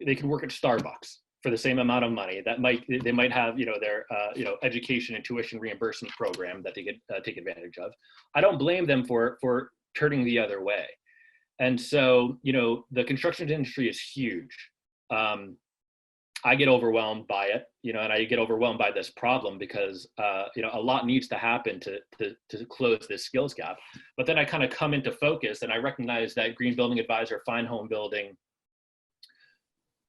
They can work at Starbucks for the same amount of money. They might have, their education and tuition reimbursement program that they could take advantage of. I don't blame them for turning the other way. And so, the construction industry is huge. I get overwhelmed by it, and I get overwhelmed by this problem because, a lot needs to happen to close this skills gap. But then I kind of come into focus and I recognize that Green Building Advisor, Fine Home Building,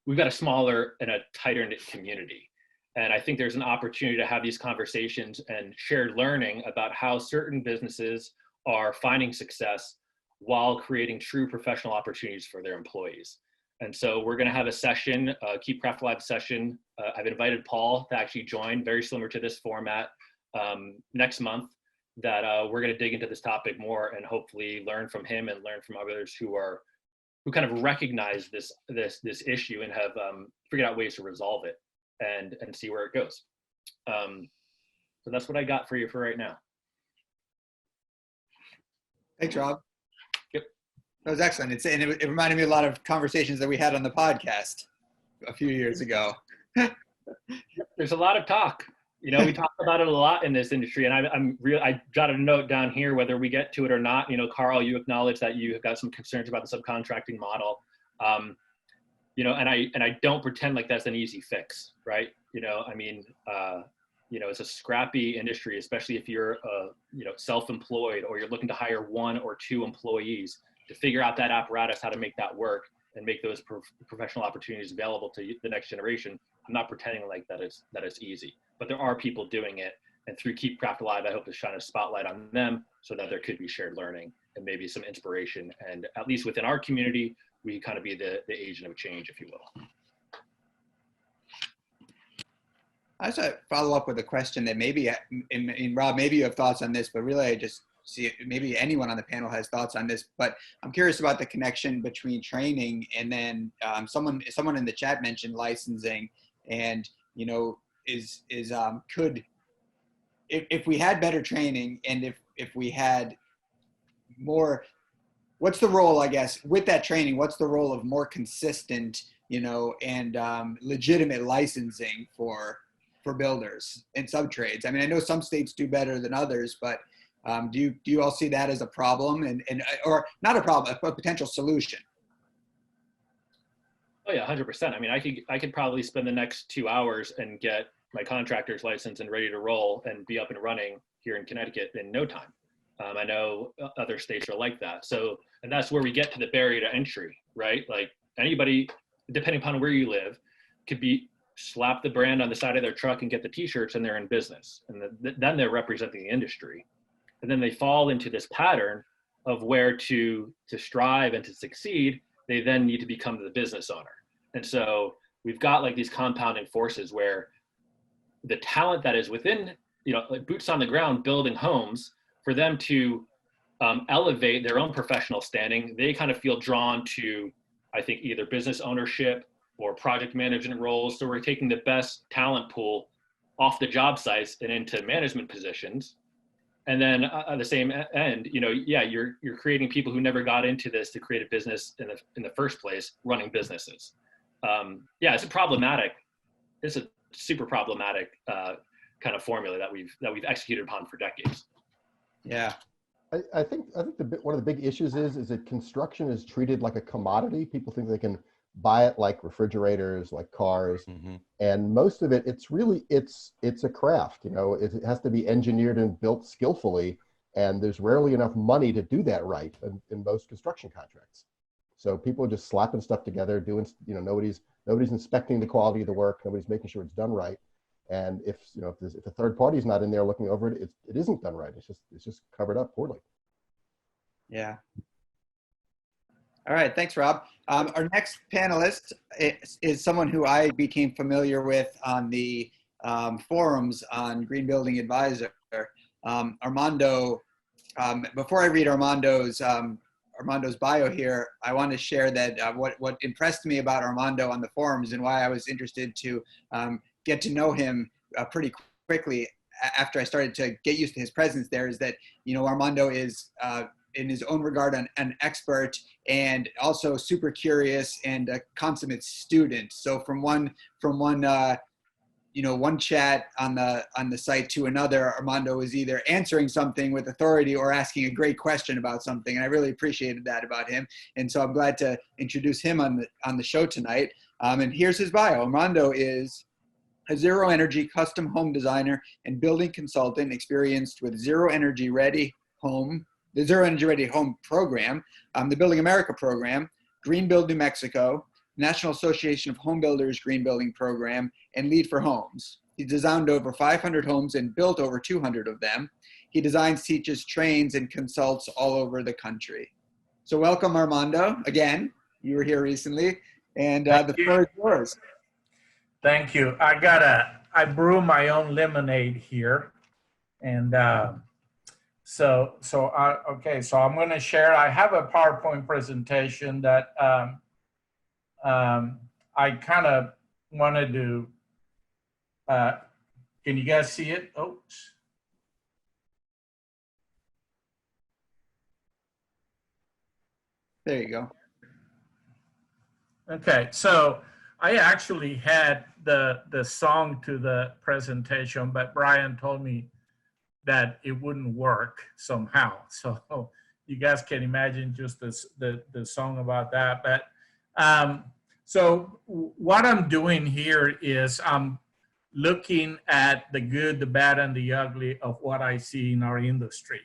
we've got a smaller and a tighter knit community. And I think there's an opportunity to have these conversations and shared learning about how certain businesses are finding success while creating true professional opportunities for their employees. And so we're going to have a session, a Keep Craft Live session. I've invited Paul to actually join, very similar to this format, next month, that we're going to dig into this topic more and hopefully learn from him and learn from others who kind of recognize this issue and have figured out ways to resolve it and see where it goes. So that's what I got for you for right now. Thanks, Rob. Yep. That was excellent. It reminded me a lot of conversations that we had on the podcast a few years ago. There's a lot of talk. We talk about it a lot in this industry, and I jotted a note down here whether we get to it or not. Carl, you acknowledge that you have got some concerns about the subcontracting model, and I don't pretend like that's an easy fix, right? It's a scrappy industry, especially if you're self-employed or you're looking to hire 1 or 2 employees to figure out that apparatus, how to make that work and make those professional opportunities available to the next generation. I'm not pretending like that it's easy, but there are people doing it. And through Keep Craft Alive, I hope to shine a spotlight on them so that there could be shared learning and maybe some inspiration. And at least within our community, we kind of be the agent of change, if you will. I just follow up with a question that maybe, Rob, maybe you have thoughts on this, but really I just see maybe anyone on the panel has thoughts on this, but I'm curious about the connection between training and then someone in the chat mentioned licensing, and if we had better training and if we had more, what's the role, I guess, with that training, what's the role of more consistent, and legitimate licensing for builders and subtrades? I mean, I know some states do better than others, but do you all see that as a problem or not a problem, a potential solution? Oh yeah, 100%. I mean, I could probably spend the next 2 hours and get my contractor's license and ready to roll and be up and running here in Connecticut in no time. I know other states are like that. So, and that's where we get to the barrier to entry, right? Like anybody, depending upon where you live, could slap the brand on the side of their truck and get the t-shirts and they're in business. And then they're representing the industry. And then they fall into this pattern of where to strive and to succeed, they then need to become the business owner. And so we've got like these compounding forces where the talent that is within, like boots on the ground building homes, for them to elevate their own professional standing, they kind of feel drawn to, I think, either business ownership or project management roles. So we're taking the best talent pool off the job sites and into management positions. And then at the same end, you're creating people who never got into this to create a business in the first place, running businesses. It's a super problematic kind of formula that we've executed upon for decades. Yeah. I think one of the big issues is that construction is treated like a commodity. People think they can buy it like refrigerators, like cars, and most of it, it's a craft. It has to be engineered and built skillfully, and there's rarely enough money to do that right in most construction contracts. So people are just slapping stuff together, doing, you know, nobody's inspecting the quality of the work, nobody's making sure it's done right. And if, you know, if the third party is not in there looking over it, it isn't done right. It's just covered up poorly. Yeah. All right, thanks, Rob. Our next panelist is someone who I became familiar with on the forums on Green Building Advisor. Armando, before I read Armando's bio here, I want to share that what impressed me about Armando on the forums and why I was interested to get to know him pretty quickly after I started to get used to his presence there is that, you know, Armando is in his own regard an expert and also super curious and a consummate student. So from one chat on the site to another, Armando was either answering something with authority or asking a great question about something, and I really appreciated that about him. And so I'm glad to introduce him on the show tonight. And here's his bio. Armando is a zero energy custom home designer and building consultant experienced with the Zero Energy Ready Home program, the Building America program, Green Build New Mexico, National Association of Home Builders Green Building Program, and Lead for Homes. He designed over 500 homes and built over 200 of them. He designs, teaches, trains, and consults all over the country. So welcome, Armando. Again, you were here recently, and the floor is yours. Thank you. I brew my own lemonade here. And so I'm going to share. I have a PowerPoint presentation that I kind of wanted to, can you guys see it? Oops. There you go. Okay, so I actually had the song to the presentation, but Brian told me that it wouldn't work somehow. So you guys can imagine just the song about that. But so what I'm doing here is I'm looking at the good, the bad, and the ugly of what I see in our industry.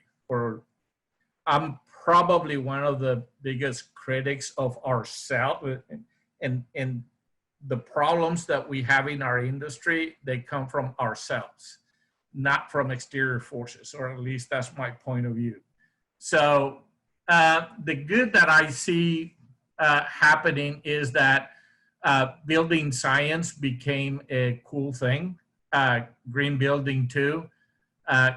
I'm probably one of the biggest critics of ourselves, and the problems that we have in our industry, they come from ourselves, not from exterior forces, or at least that's my point of view. So the good that I see happening is that building science became a cool thing. Green building too.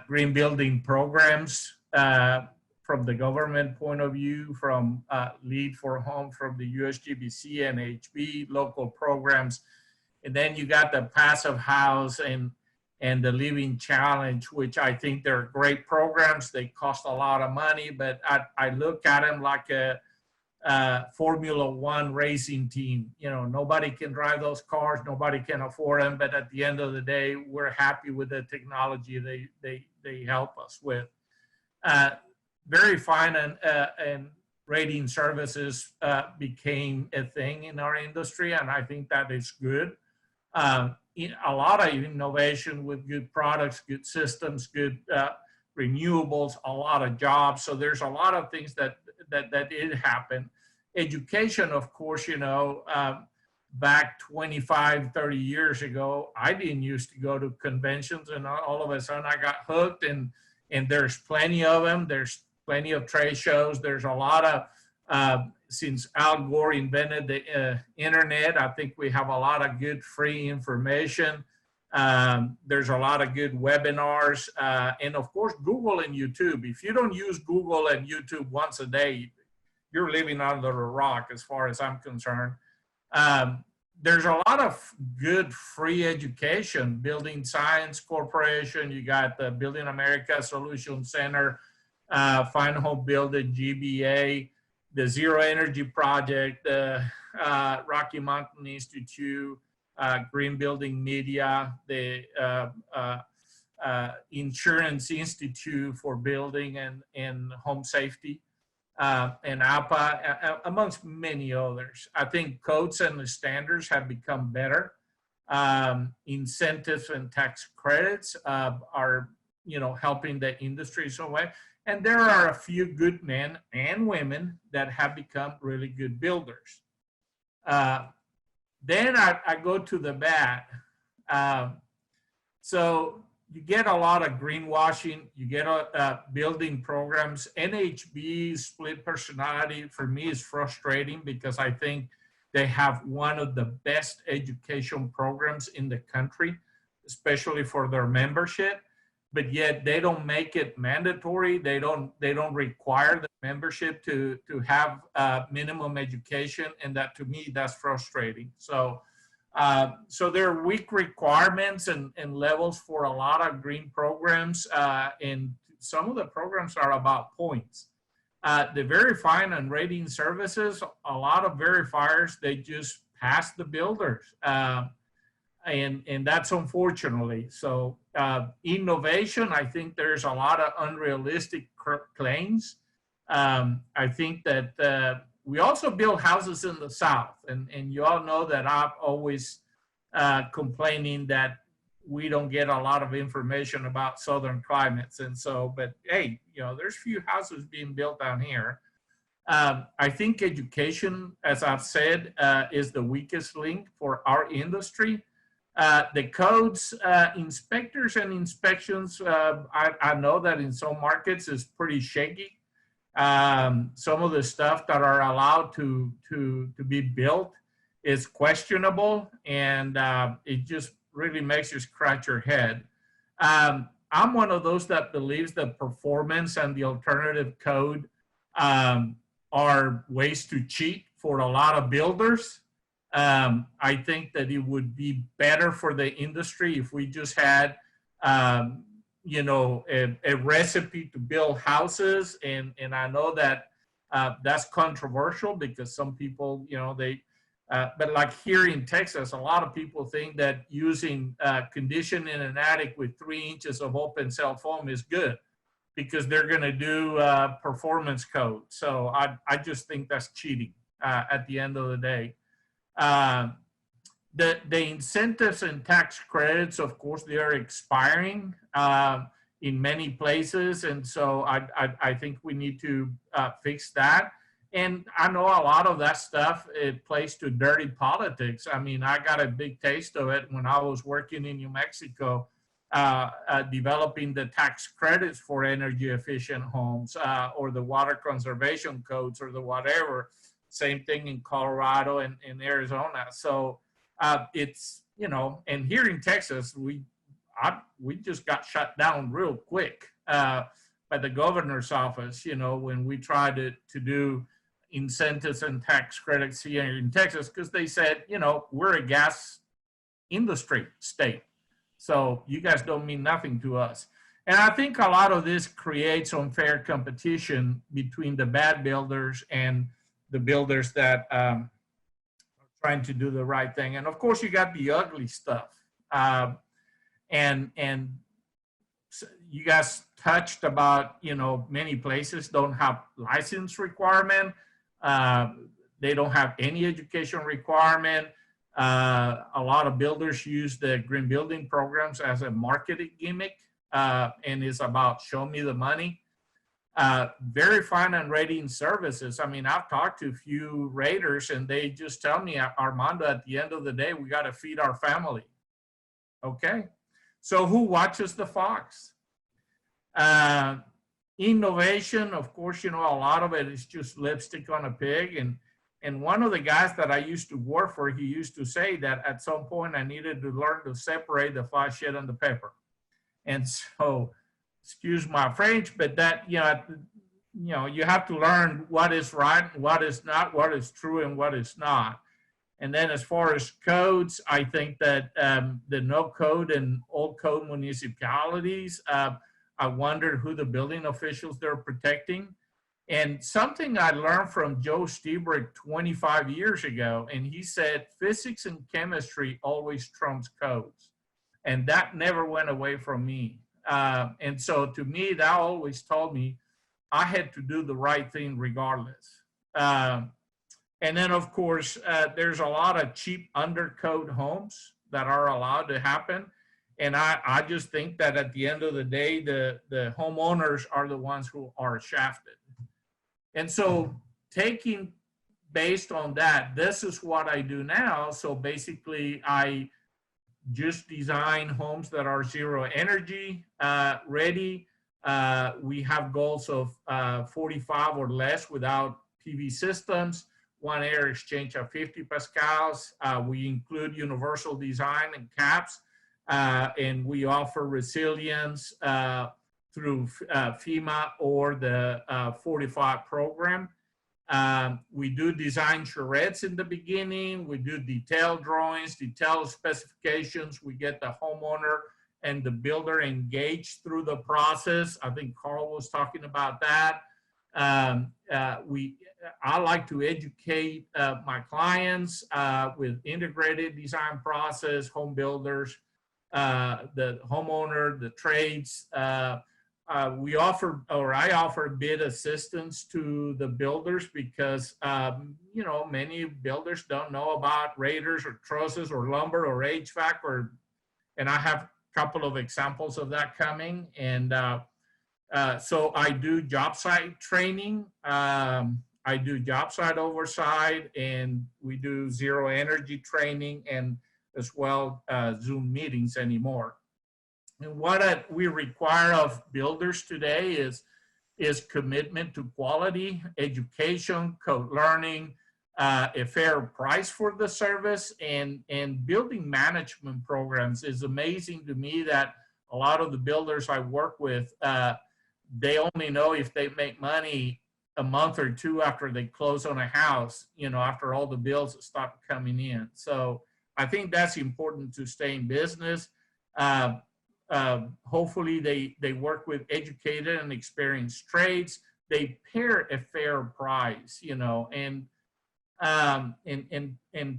Green building programs from the government point of view, from Lead for Home, from the USGBC, NHB, local programs. And then you got the Passive House and the Living Challenge, which I think they're great programs. They cost a lot of money, but I look at them like a Formula One racing team. You know, nobody can drive those cars, nobody can afford them, but at the end of the day, we're happy with the technology they help us with. Verifying and rating services became a thing in our industry, and I think that is good. A lot of innovation with good products, good systems, good renewables, a lot of jobs. So there's a lot of things that did happen. Education, of course, you know, back 25, 30 years ago, I didn't used to go to conventions, and all of a sudden I got hooked, and there's plenty of them. There's plenty of trade shows. There's a lot of, since Al Gore invented the internet, I think we have a lot of good free information. There's a lot of good webinars. And of course, Google and YouTube. If you don't use Google and YouTube once a day, you're living under a rock as far as I'm concerned. There's a lot of good free education. Building Science Corporation, you got the Building America Solution Center, Fine Home Building, GBA, the Zero Energy Project, the Rocky Mountain Institute, Green Building Media, the Insurance Institute for Building and Home Safety, and APA, amongst many others. I think codes and the standards have become better. Incentives and tax credits are, you know, helping the industry some way. And there are a few good men and women that have become really good builders. Then I go to the bad. So you get a lot of greenwashing, you get building programs. NHB split personality for me is frustrating because I think they have one of the best education programs in the country, especially for their membership, but yet they don't make it mandatory. They don't require the membership to have minimum education, and that, to me, that's frustrating. So there are weak requirements and levels for a lot of green programs, and some of the programs are about points. The verifying and rating services, a lot of verifiers, they just pass the builders. And that's unfortunately. So innovation, I think there's a lot of unrealistic claims. I think that we also build houses in the South, and you all know that I'm always complaining that we don't get a lot of information about Southern climates. And so, but hey, you know, there's few houses being built down here. I think education, as I've said, is the weakest link for our industry. The codes, inspectors and inspections, I know that in some markets is pretty shaky. Some of the stuff that are allowed to be built is questionable, and it just really makes you scratch your head. I'm one of those that believes that performance and the alternative code are ways to cheat for a lot of builders. I think that it would be better for the industry if we just had, you know, a recipe to build houses. And I know that that's controversial because some people, you know, but like here in Texas, a lot of people think that using condition in an attic with 3 inches of open cell foam is good because they're going to do performance code. So I just think that's cheating at the end of the day. The incentives and tax credits, of course, they are expiring in many places. And so I think we need to fix that. And I know a lot of that stuff, it plays to dirty politics. I mean, I got a big taste of it when I was working in New Mexico, developing the tax credits for energy efficient homes or the water conservation codes or the whatever. Same thing in Colorado and in Arizona. So it's, you know, and here in Texas, we just got shut down real quick by the governor's office, you know, when we tried to do incentives and tax credits here in Texas, because they said, you know, we're a gas industry state. So you guys don't mean nothing to us. And I think a lot of this creates unfair competition between the bad builders and the builders that are trying to do the right thing. And of course, you got the ugly stuff. And you guys touched about, you know, many places don't have license requirement. They don't have any education requirement. A lot of builders use the green building programs as a marketing gimmick, and it's about show me the money. Verifying and rating services. I mean, I've talked to a few raters and they just tell me, Armando, at the end of the day, we got to feed our family. Okay. So who watches the fox? Innovation, of course, you know, a lot of it is just lipstick on a pig. And one of the guys that I used to work for, he used to say that at some point I needed to learn to separate the fly shit and the pepper. And so, excuse my French, but that, you know, you have to learn what is right, what is not, what is true and what is not. And then as far as codes, I think that the no code and old code municipalities, I wonder who the building officials they're protecting. And something I learned from Joe Stiebrick 25 years ago, and he said, physics and chemistry always trumps codes. And that never went away from me. And so to me, that always told me I had to do the right thing regardless. And then of course, there's a lot of cheap undercode homes that are allowed to happen. And I just think that at the end of the day, the homeowners are the ones who are shafted. And so taking based on that, this is what I do now. So basically, I just design homes that are zero energy ready. We have goals of 45 or less without PV systems, 1 air exchange of 50 pascals. We include universal design and caps, and we offer resilience through FEMA or the 45 program. We do design charrettes in the beginning. We do detailed drawings, detailed specifications. We get the homeowner and the builder engaged through the process. I think Carl was talking about that. I like to educate my clients with integrated design process, home builders, the homeowner, the trades. We offer, or I offer bid assistance to the builders because, you know, many builders don't know about radiators or trusses or lumber or HVAC, and I have a couple of examples of that coming. And so I do job site training. I do job site oversight, and we do zero energy training, and as well Zoom meetings anymore. And what we require of builders today is commitment to quality, education, co-learning, a fair price for the service, and building management programs. Is amazing to me that a lot of the builders I work with, they only know if they make money a month or two after they close on a house, you know, after all the bills stop coming in. So I think that's important to stay in business. Hopefully they work with educated and experienced trades. They pair a fair price, you know, and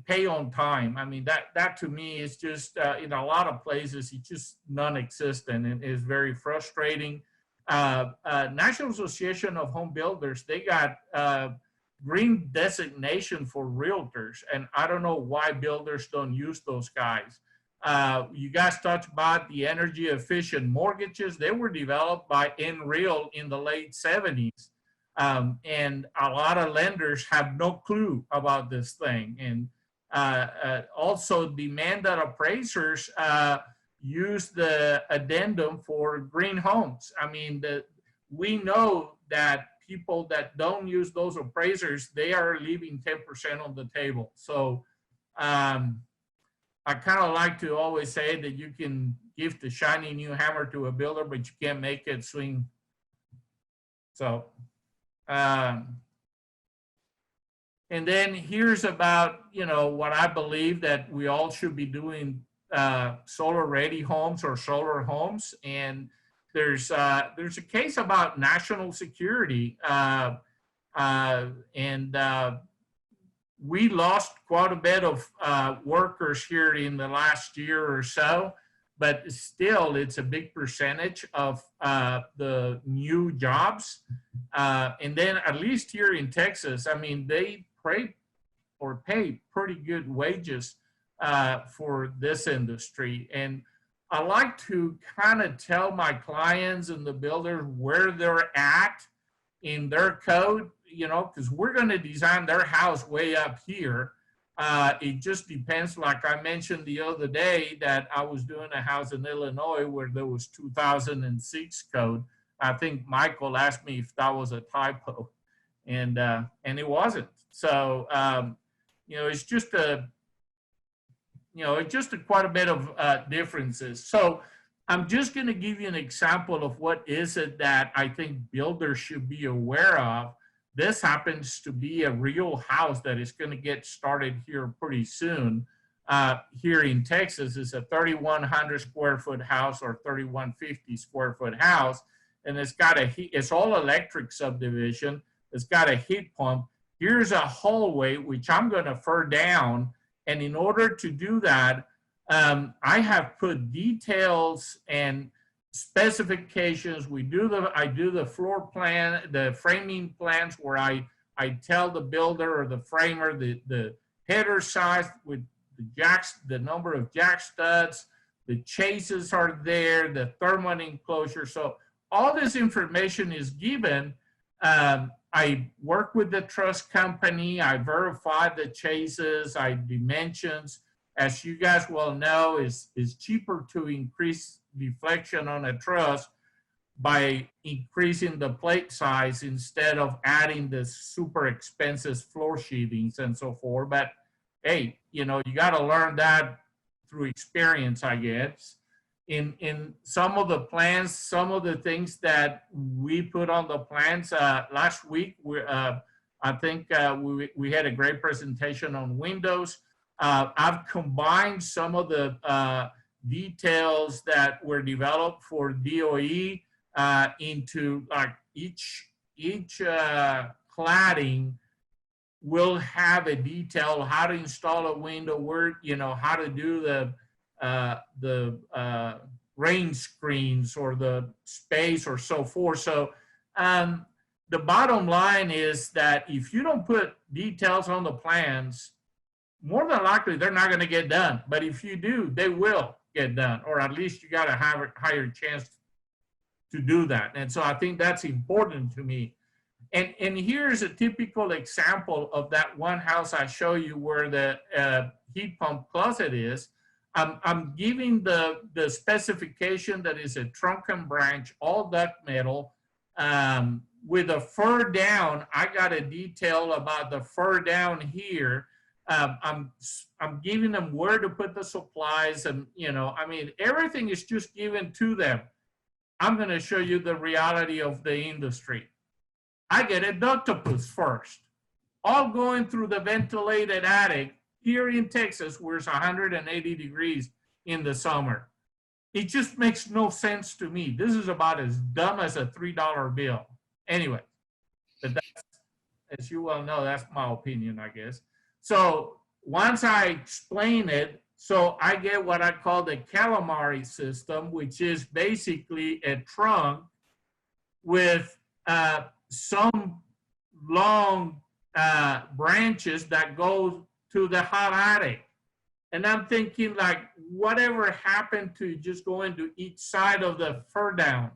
pay on time. I mean, that to me is just, in a lot of places, it's just non-existent and is very frustrating. National Association of Home Builders, they got green designation for realtors, and I don't know why builders don't use those guys. You guys talked about the energy efficient mortgages. They were developed by NREAL in the late 70s. And a lot of lenders have no clue about this thing. And also demand that appraisers use the addendum for green homes. I mean, we know that people that don't use those appraisers, they are leaving 10% on the table. So I kind of like to always say that you can give the shiny new hammer to a builder, but you can't make it swing. So, and then here's about, you know, what I believe that we all should be doing, solar ready homes or solar homes. And there's a case about national security, we lost quite a bit of workers here in the last year or so, but still it's a big percentage of the new jobs. And then at least here in Texas, I mean, they pay pretty good wages for this industry. And I like to kind of tell my clients and the builders where they're at in their code, you know, because we're going to design their house way up here. It just depends. Like I mentioned the other day that I was doing a house in Illinois where there was 2006 code. I think Michael asked me if that was a typo, and it wasn't. So, you know, it's just quite a bit of differences. So I'm just going to give you an example of what is it that I think builders should be aware of. This happens to be a real house that is going to get started here pretty soon. Here in Texas, it's a 3,100 square foot house or 3,150 square foot house. And it's all electric subdivision. It's got a heat pump. Here's a hallway, which I'm going to fur down. And in order to do that, I have put details and specifications. I do the floor plan, the framing plans where I tell the builder or the framer the header size with the jacks, the number of jack studs, the chases are there, the thermal enclosure. So all this information is given. I work with the truss company. I verify the chases, dimensions. As you guys well know, it's cheaper to increase deflection on a truss by increasing the plate size instead of adding the super expensive floor sheathings and so forth. But hey, you know, you got to learn that through experience, I guess. In some of the plans, some of the things that we put on the plans last week, I think we had a great presentation on windows. I've combined some of the details that were developed for DOE into like each cladding will have a detail how to install a window, where, you know, how to do the rain screens or the space or so forth. So the bottom line is that if you don't put details on the plans, more than likely they're not going to get done. But if you do, they will get done, or at least you got a higher chance to do that. And so I think that's important to me. And here's a typical example of that one house I show you where the heat pump closet is. I'm giving the specification that is a trunk and branch, all duct metal, with a fur down. I got a detail about the fur down here. I'm giving them where to put the supplies, and, you know, I mean, everything is just given to them. I'm going to show you the reality of the industry. I get a ductopus first, all going through the ventilated attic here in Texas, where it's 180 degrees in the summer. It just makes no sense to me. This is about as dumb as a $3 bill. Anyway, but that's, as you well know, that's my opinion, I guess. So once I explain it, so I get what I call the calamari system, which is basically a trunk with some long branches that go to the hot attic. And I'm thinking, like, whatever happened to just going to each side of the fur down?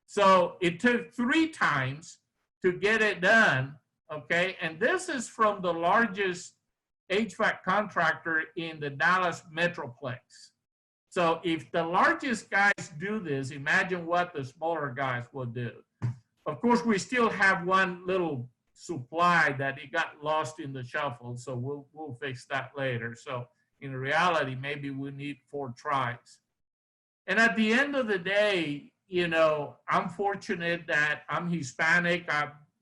So it took 3 times to get it done, okay? And this is from the largest HVAC contractor in the Dallas Metroplex. So if the largest guys do this, imagine what the smaller guys will do. Of course, we still have one little supply that it got lost in the shuffle, so we'll fix that later. So in reality, maybe we need 4 tries. And at the end of the day, you know, I'm fortunate that I'm Hispanic.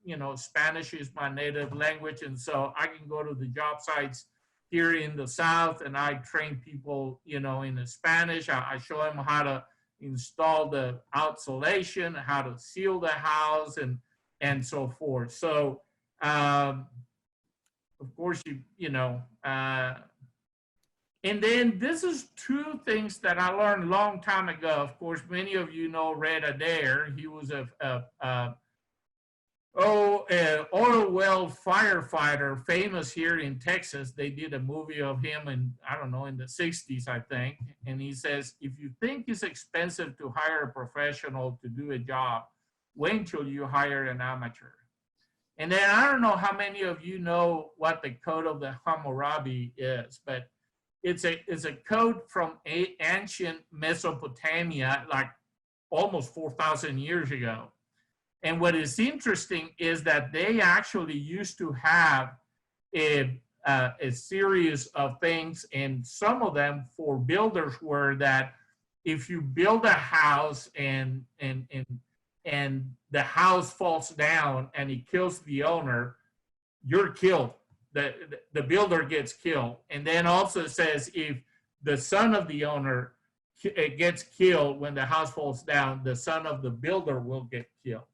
You know, Spanish is my native language, and so I can go to the job sites here in the South and I train people, you know, in the Spanish. I show them how to install the outsulation, how to seal the house, and so forth. So of course, you know, and then this is 2 things that I learned a long time ago. Of course, many of you know Red Adair. He was a oil well firefighter, famous here in Texas. They did a movie of him in, I don't know, in the 60s, I think. And he says, if you think it's expensive to hire a professional to do a job, wait until you hire an amateur. And then I don't know how many of you know what the code of the Hammurabi is, but it's a code from ancient Mesopotamia, like almost 4,000 years ago. And what is interesting is that they actually used to have a series of things, and some of them for builders were that if you build a house and the house falls down and it kills the owner, you're killed. The builder gets killed. And then also says if the son of the owner gets killed when the house falls down, the son of the builder will get killed.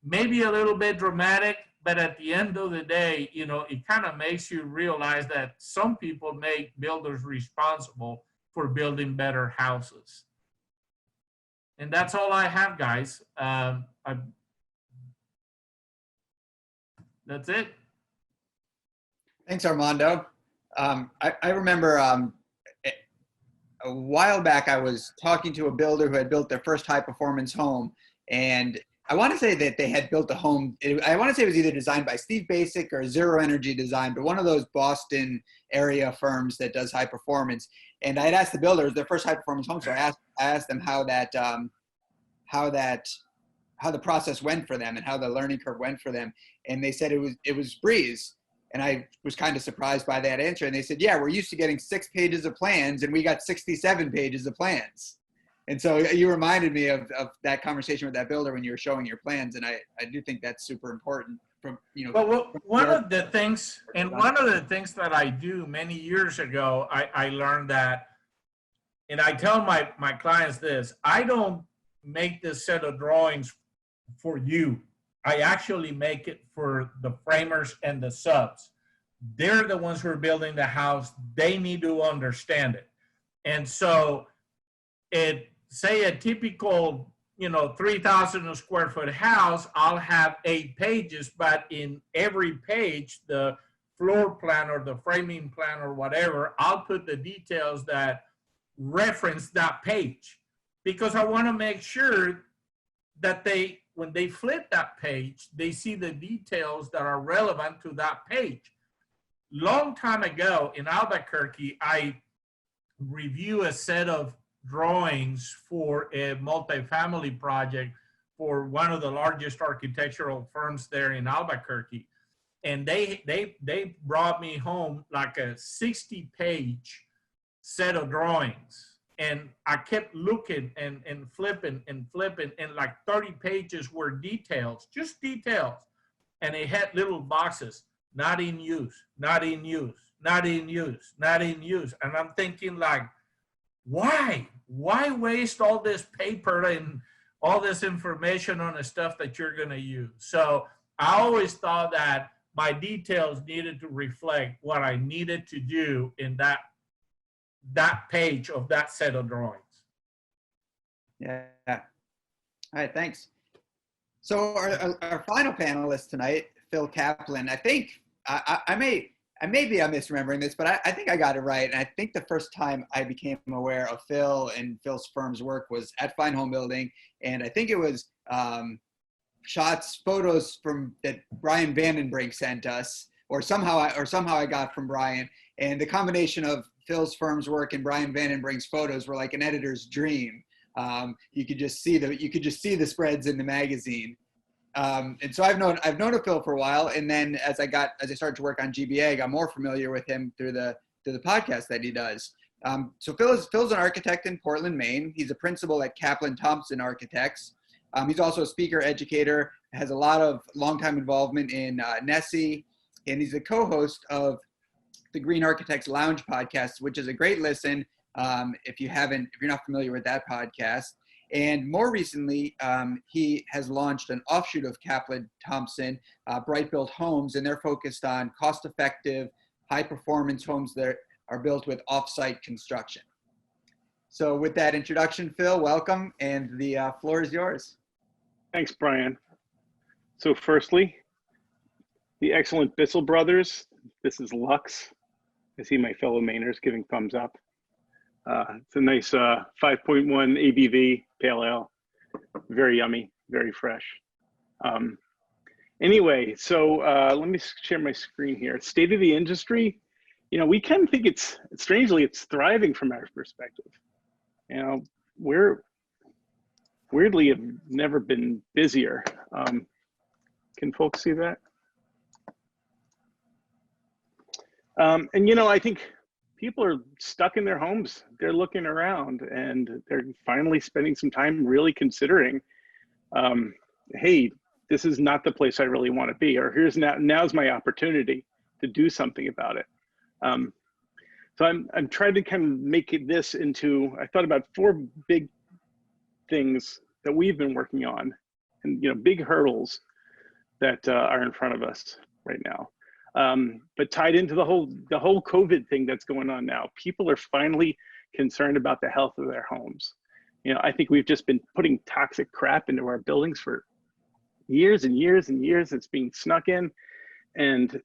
Maybe a little bit dramatic, but at the end of the day, you know, it kind of makes you realize that some people make builders responsible for building better houses. And that's all I have, guys. That's it. Thanks, Armando. I remember a while back, I was talking to a builder who had built their first high performance home. And I want to say that they had built a home. I want to say it was either designed by Steve Basic or Zero Energy Design, but one of those Boston area firms that does high performance. And I had asked the builder, it was their first high performance home. So I asked them how the process went for them and how the learning curve went for them. And they said it was breeze. And I was kind of surprised by that answer. And they said, yeah, we're used to getting 6 pages of plans, and we got 67 pages of plans. And so you reminded me of that conversation with that builder when you were showing your plans. And I do think that's super important from, Well, one of the things that I do many years ago, I learned that, and I tell my clients this, I don't make this set of drawings for you. I actually make it for the framers and the subs. They're the ones who are building the house. They need to understand it. And so say a typical, 3,000 square foot house, I'll have 8 pages, but in every page, the floor plan or the framing plan or whatever, I'll put the details that reference that page, because I want to make sure that when they flip that page, they see the details that are relevant to that page. Long time ago in Albuquerque, I review a set of drawings for a multifamily project for one of the largest architectural firms there in Albuquerque. And they brought me home like a 60-page set of drawings. And I kept looking and flipping, and like 30 pages were details, just details. And it had little boxes, not in use, not in use, not in use, not in use. And I'm thinking like, why waste all this paper and all this information on the stuff that you're gonna use? So I always thought that my details needed to reflect what I needed to do in that page of that set of drawings. Yeah. All right, thanks. So our final panelist tonight, Phil Kaplan, I think I may be misremembering this, but I think I got it right. And I think the first time I became aware of Phil and Phil's firm's work was at Fine Home Building. And I think it was photos that Brian Vandenbrink sent us, or somehow I got from Brian. And the combination of Phil's firm's work and Brian Vandenbrink's photos were like an editor's dream. You could just see the spreads in the magazine. And so I've known of Phil for a while. And then as I started to work on GBA, I got more familiar with him through the podcast that he does. So Phil's an architect in Portland, Maine. He's a principal at Kaplan Thompson Architects. He's also a speaker, educator, has a lot of longtime involvement in NESE, and he's a co-host of the Green Architects Lounge podcast, which is a great listen if you're not familiar with that podcast. And more recently, he has launched an offshoot of Kaplan Thompson, Bright Built Homes, and they're focused on cost-effective, high-performance homes that are built with off-site construction. So with that introduction, Phil, welcome, and the floor is yours. Thanks, Brian. So firstly, the excellent Bissell brothers. This is Lux. I see my fellow Mainers giving thumbs up. It's a nice 5.1 ABV pale ale. Very yummy, very fresh. Anyway, so let me share my screen here. State of the industry. We can think it's thriving from our perspective. We're weirdly have never been busier. Can folks see that? And I think people are stuck in their homes. They're looking around and they're finally spending some time really considering, hey, this is not the place I really want to be, or now's my opportunity to do something about it. So I'm trying to kind of make this into, I thought about 4 big things that we've been working on, and big hurdles that are in front of us right now. But tied into the whole COVID thing that's going on now, people are finally concerned about the health of their homes. I think we've just been putting toxic crap into our buildings for years and years and years. It's being snuck in, and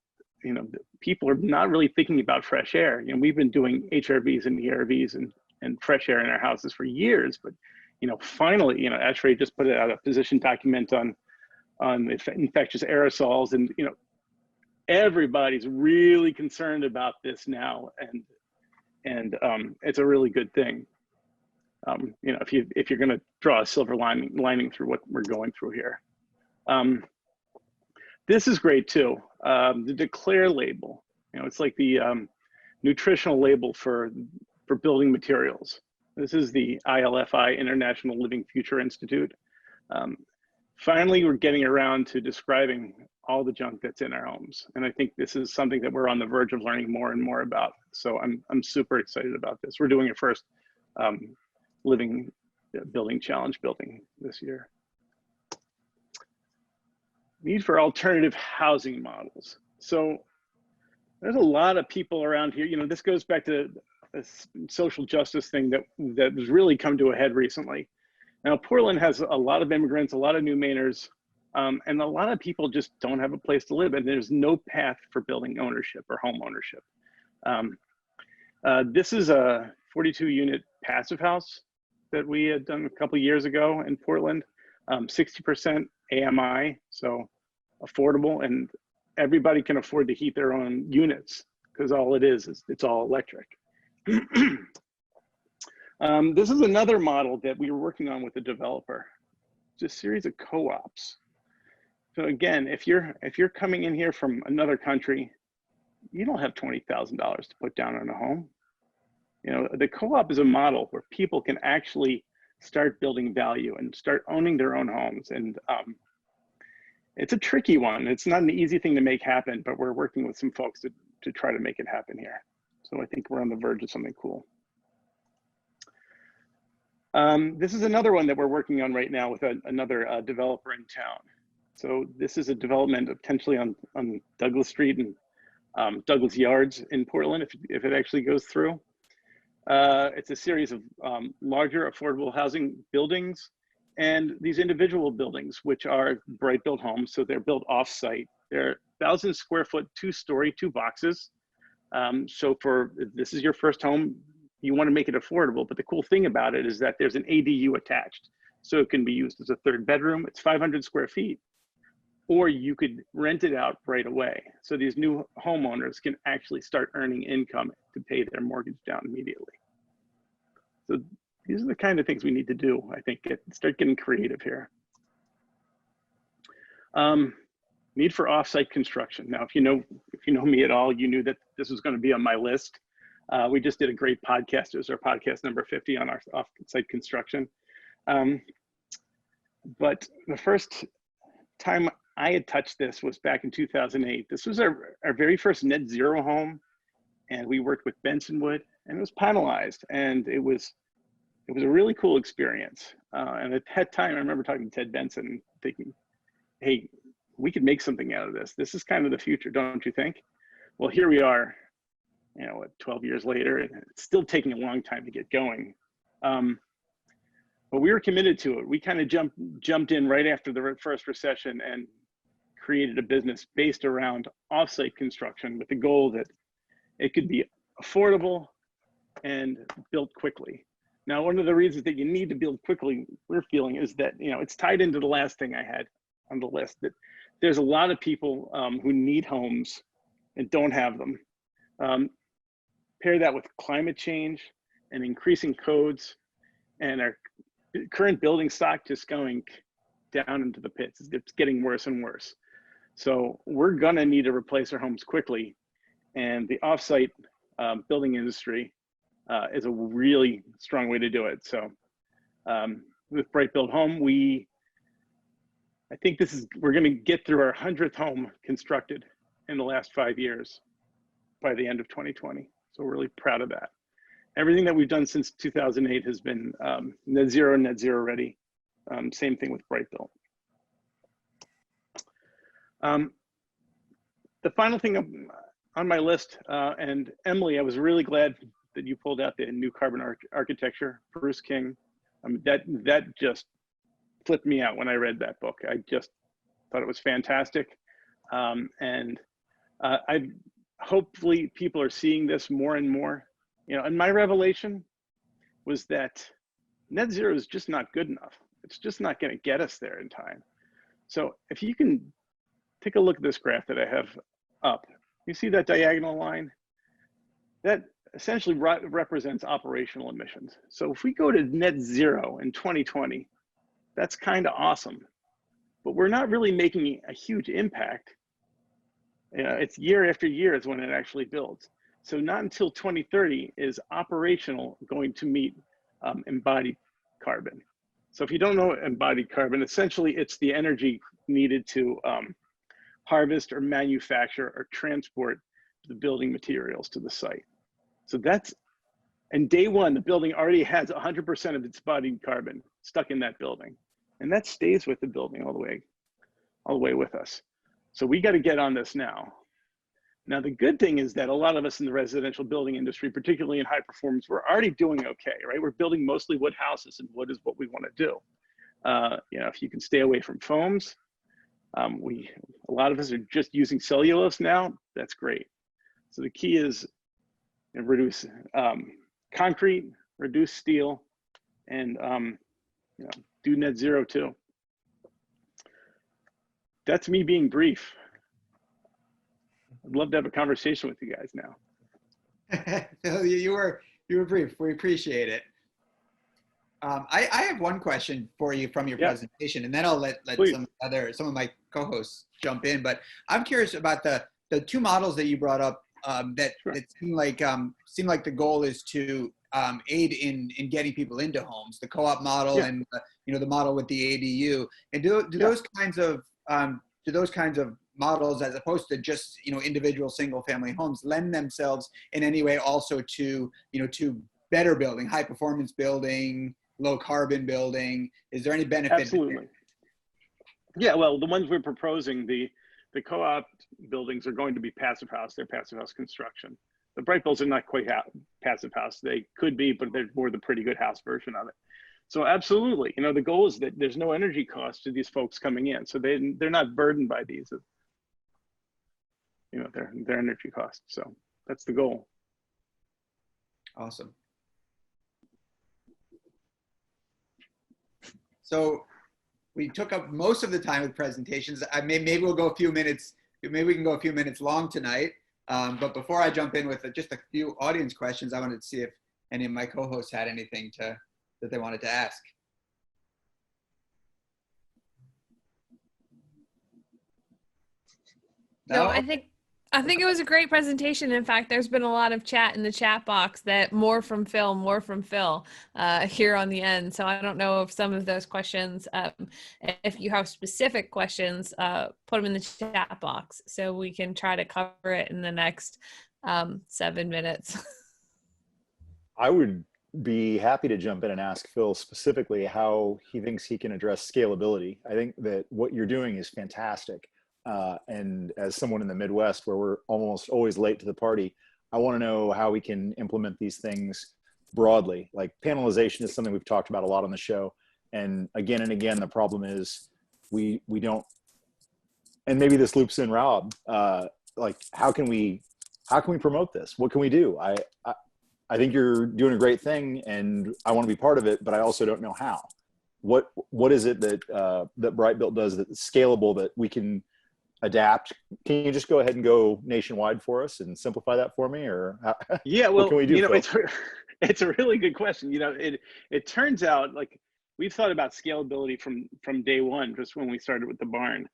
people are not really thinking about fresh air. We've been doing HRVs and ERVs and and fresh air in our houses for years. But, you know, finally, you know, ASHRAE just put out a position document on infectious aerosols, and, you know, everybody's really concerned about this now, and it's a really good thing. You know, if you're going to draw a silver lining through what we're going through here. This is great too. The Declare label, you know, it's like the nutritional label for building materials. This is the ILFI, International Living Future Institute. Finally, we're getting around to describing all the junk that's in our homes. And I think this is something that we're on the verge of learning more and more about. So I'm super excited about this. We're doing a first living building challenge building this year. Need for alternative housing models. So there's a lot of people around here. You know, this goes back to a social justice thing that has really come to a head recently. Now, Portland has a lot of immigrants, a lot of new Mainers, and a lot of people just don't have a place to live, and there's no path for building ownership or home ownership. This is a 42-unit passive house that we had done a couple of years ago in Portland, 60% AMI, so affordable, and everybody can afford to heat their own units because all it is it's all electric. This is another model that we were working on with the developer. It's a series of co-ops. So again, if you're coming in here from another country, you don't have $20,000 to put down on a home. You know, the co-op is a model where people can actually start building value and start owning their own homes. And it's a tricky one. It's not an easy thing to make happen, but we're working with some folks to try to make it happen here. So I think we're on the verge of something cool. This is another one that we're working on right now with another developer in town. So this is a development potentially on Douglas Street and Douglas Yards in Portland, if it actually goes through. It's a series of larger affordable housing buildings and these individual buildings, which are Bright Built homes. So they're built off-site. They're 1,000 square foot, 2-story, 2 boxes. So if this is your first home, you want to make it affordable. But the cool thing about it is that there's an ADU attached. So it can be used as a 3rd bedroom. It's 500 square feet. Or you could rent it out right away. So these new homeowners can actually start earning income to pay their mortgage down immediately. So these are the kind of things we need to do, I think, start getting creative here. Need for offsite construction. Now, if you know me at all, you knew that this was going to be on my list. We just did a great podcast. It was our podcast number 50 on our offsite construction. But the first time I had touched this was back in 2008. This was our very first net zero home, and we worked with Bensonwood, and it was panelized, and it was a really cool experience. And at that time, I remember talking to Ted Benson, thinking, "Hey, we could make something out of this. This is kind of the future, don't you think?" Well, here we are, 12 years later, and it's still taking a long time to get going. But we were committed to it. We kind of jumped in right after the first recession and created a business based around offsite construction with the goal that it could be affordable and built quickly. Now, one of the reasons that you need to build quickly, we're feeling, is that, it's tied into the last thing I had on the list, that there's a lot of people who need homes and don't have them. Pair that with climate change and increasing codes and our current building stock just going down into the pits. It's getting worse and worse. So we're gonna need to replace our homes quickly. And the offsite building industry is a really strong way to do it. So with Bright Built Home, I think we're gonna get through our 100th home constructed in the last 5 years by the end of 2020. So we're really proud of that. Everything that we've done since 2008 has been net zero ready. Same thing with Bright Built. The final thing on my list, and Emily, I was really glad that you pulled out the new carbon architecture, Bruce King. That just flipped me out when I read that book. I just thought it was fantastic. And hopefully people are seeing this more and more. And my revelation was that net zero is just not good enough. It's just not going to get us there in time. So if you can take a look at this graph that I have up, you see that diagonal line? That essentially represents operational emissions. So if we go to net zero in 2020, that's kind of awesome, but we're not really making a huge impact. It's year after year is when it actually builds. So not until 2030 is operational going to meet embodied carbon. So if you don't know embodied carbon, essentially it's the energy needed to harvest or manufacture or transport the building materials to the site. So that's, and day one, the building already has 100% of its embodied carbon stuck in that building. And that stays with the building all the way with us. So we got to get on this now. Now, the good thing is that a lot of us in the residential building industry, particularly in high performance, we're already doing okay, right? We're building mostly wood houses, and wood is what we want to do. You know, if you can stay away from foams, a lot of us are just using cellulose now. That's great. So the key is reduce concrete, reduce steel, and you know, do net zero too. That's me being brief. I'd love to have a conversation with you guys now. Phil, you were brief. We appreciate it. I have one question for you from your presentation, and then I'll let some of my co-hosts jump in. But I'm curious about the two models that you brought up that seem like the goal is to aid in getting people into homes. The co-op model and you know, the model with the ADU. And do those kinds of models, as opposed to just, you know, individual single family homes, lend themselves in any way also to, you know, to better building, high performance building, low carbon building? Is there any benefit? Absolutely. Yeah, well, the ones we're proposing, the co-op buildings are going to be passive house. They're passive house construction. The bright builds are not quite passive house. They could be, but they're more the pretty good house version of it. So absolutely, you know, the goal is that there's no energy cost to these folks coming in. So they're not burdened by these, you know, their energy costs. So that's the goal. Awesome. So we took up most of the time with presentations. Maybe we'll go a few minutes. Maybe we can go a few minutes long tonight. But before I jump in with just a few audience questions, I wanted to see if any of my co-hosts had anything that they wanted to ask. No, I think it was a great presentation. In fact, there's been a lot of chat in the chat box that more from Phil here on the end. So I don't know if some of those questions, if you have specific questions, put them in the chat box so we can try to cover it in the next 7 minutes. I would be happy to jump in and ask Phil specifically how he thinks he can address scalability. I think that what you're doing is fantastic. And as someone in the Midwest where we're almost always late to the party, I want to know how we can implement these things broadly. Like panelization is something we've talked about a lot on the show. And again, the problem is we don't, and maybe this loops in Rob, like how can we promote this? What can we do? I think you're doing a great thing and I want to be part of it, but I also don't know how. What is it that, that Brightbuilt does that's scalable that we can adapt? Can you just go ahead and go nationwide for us and simplify that for me, or yeah, well, what can we do? You know, it's a really good question. You know, it turns out like we've thought about scalability from day one, just when we started with the barn,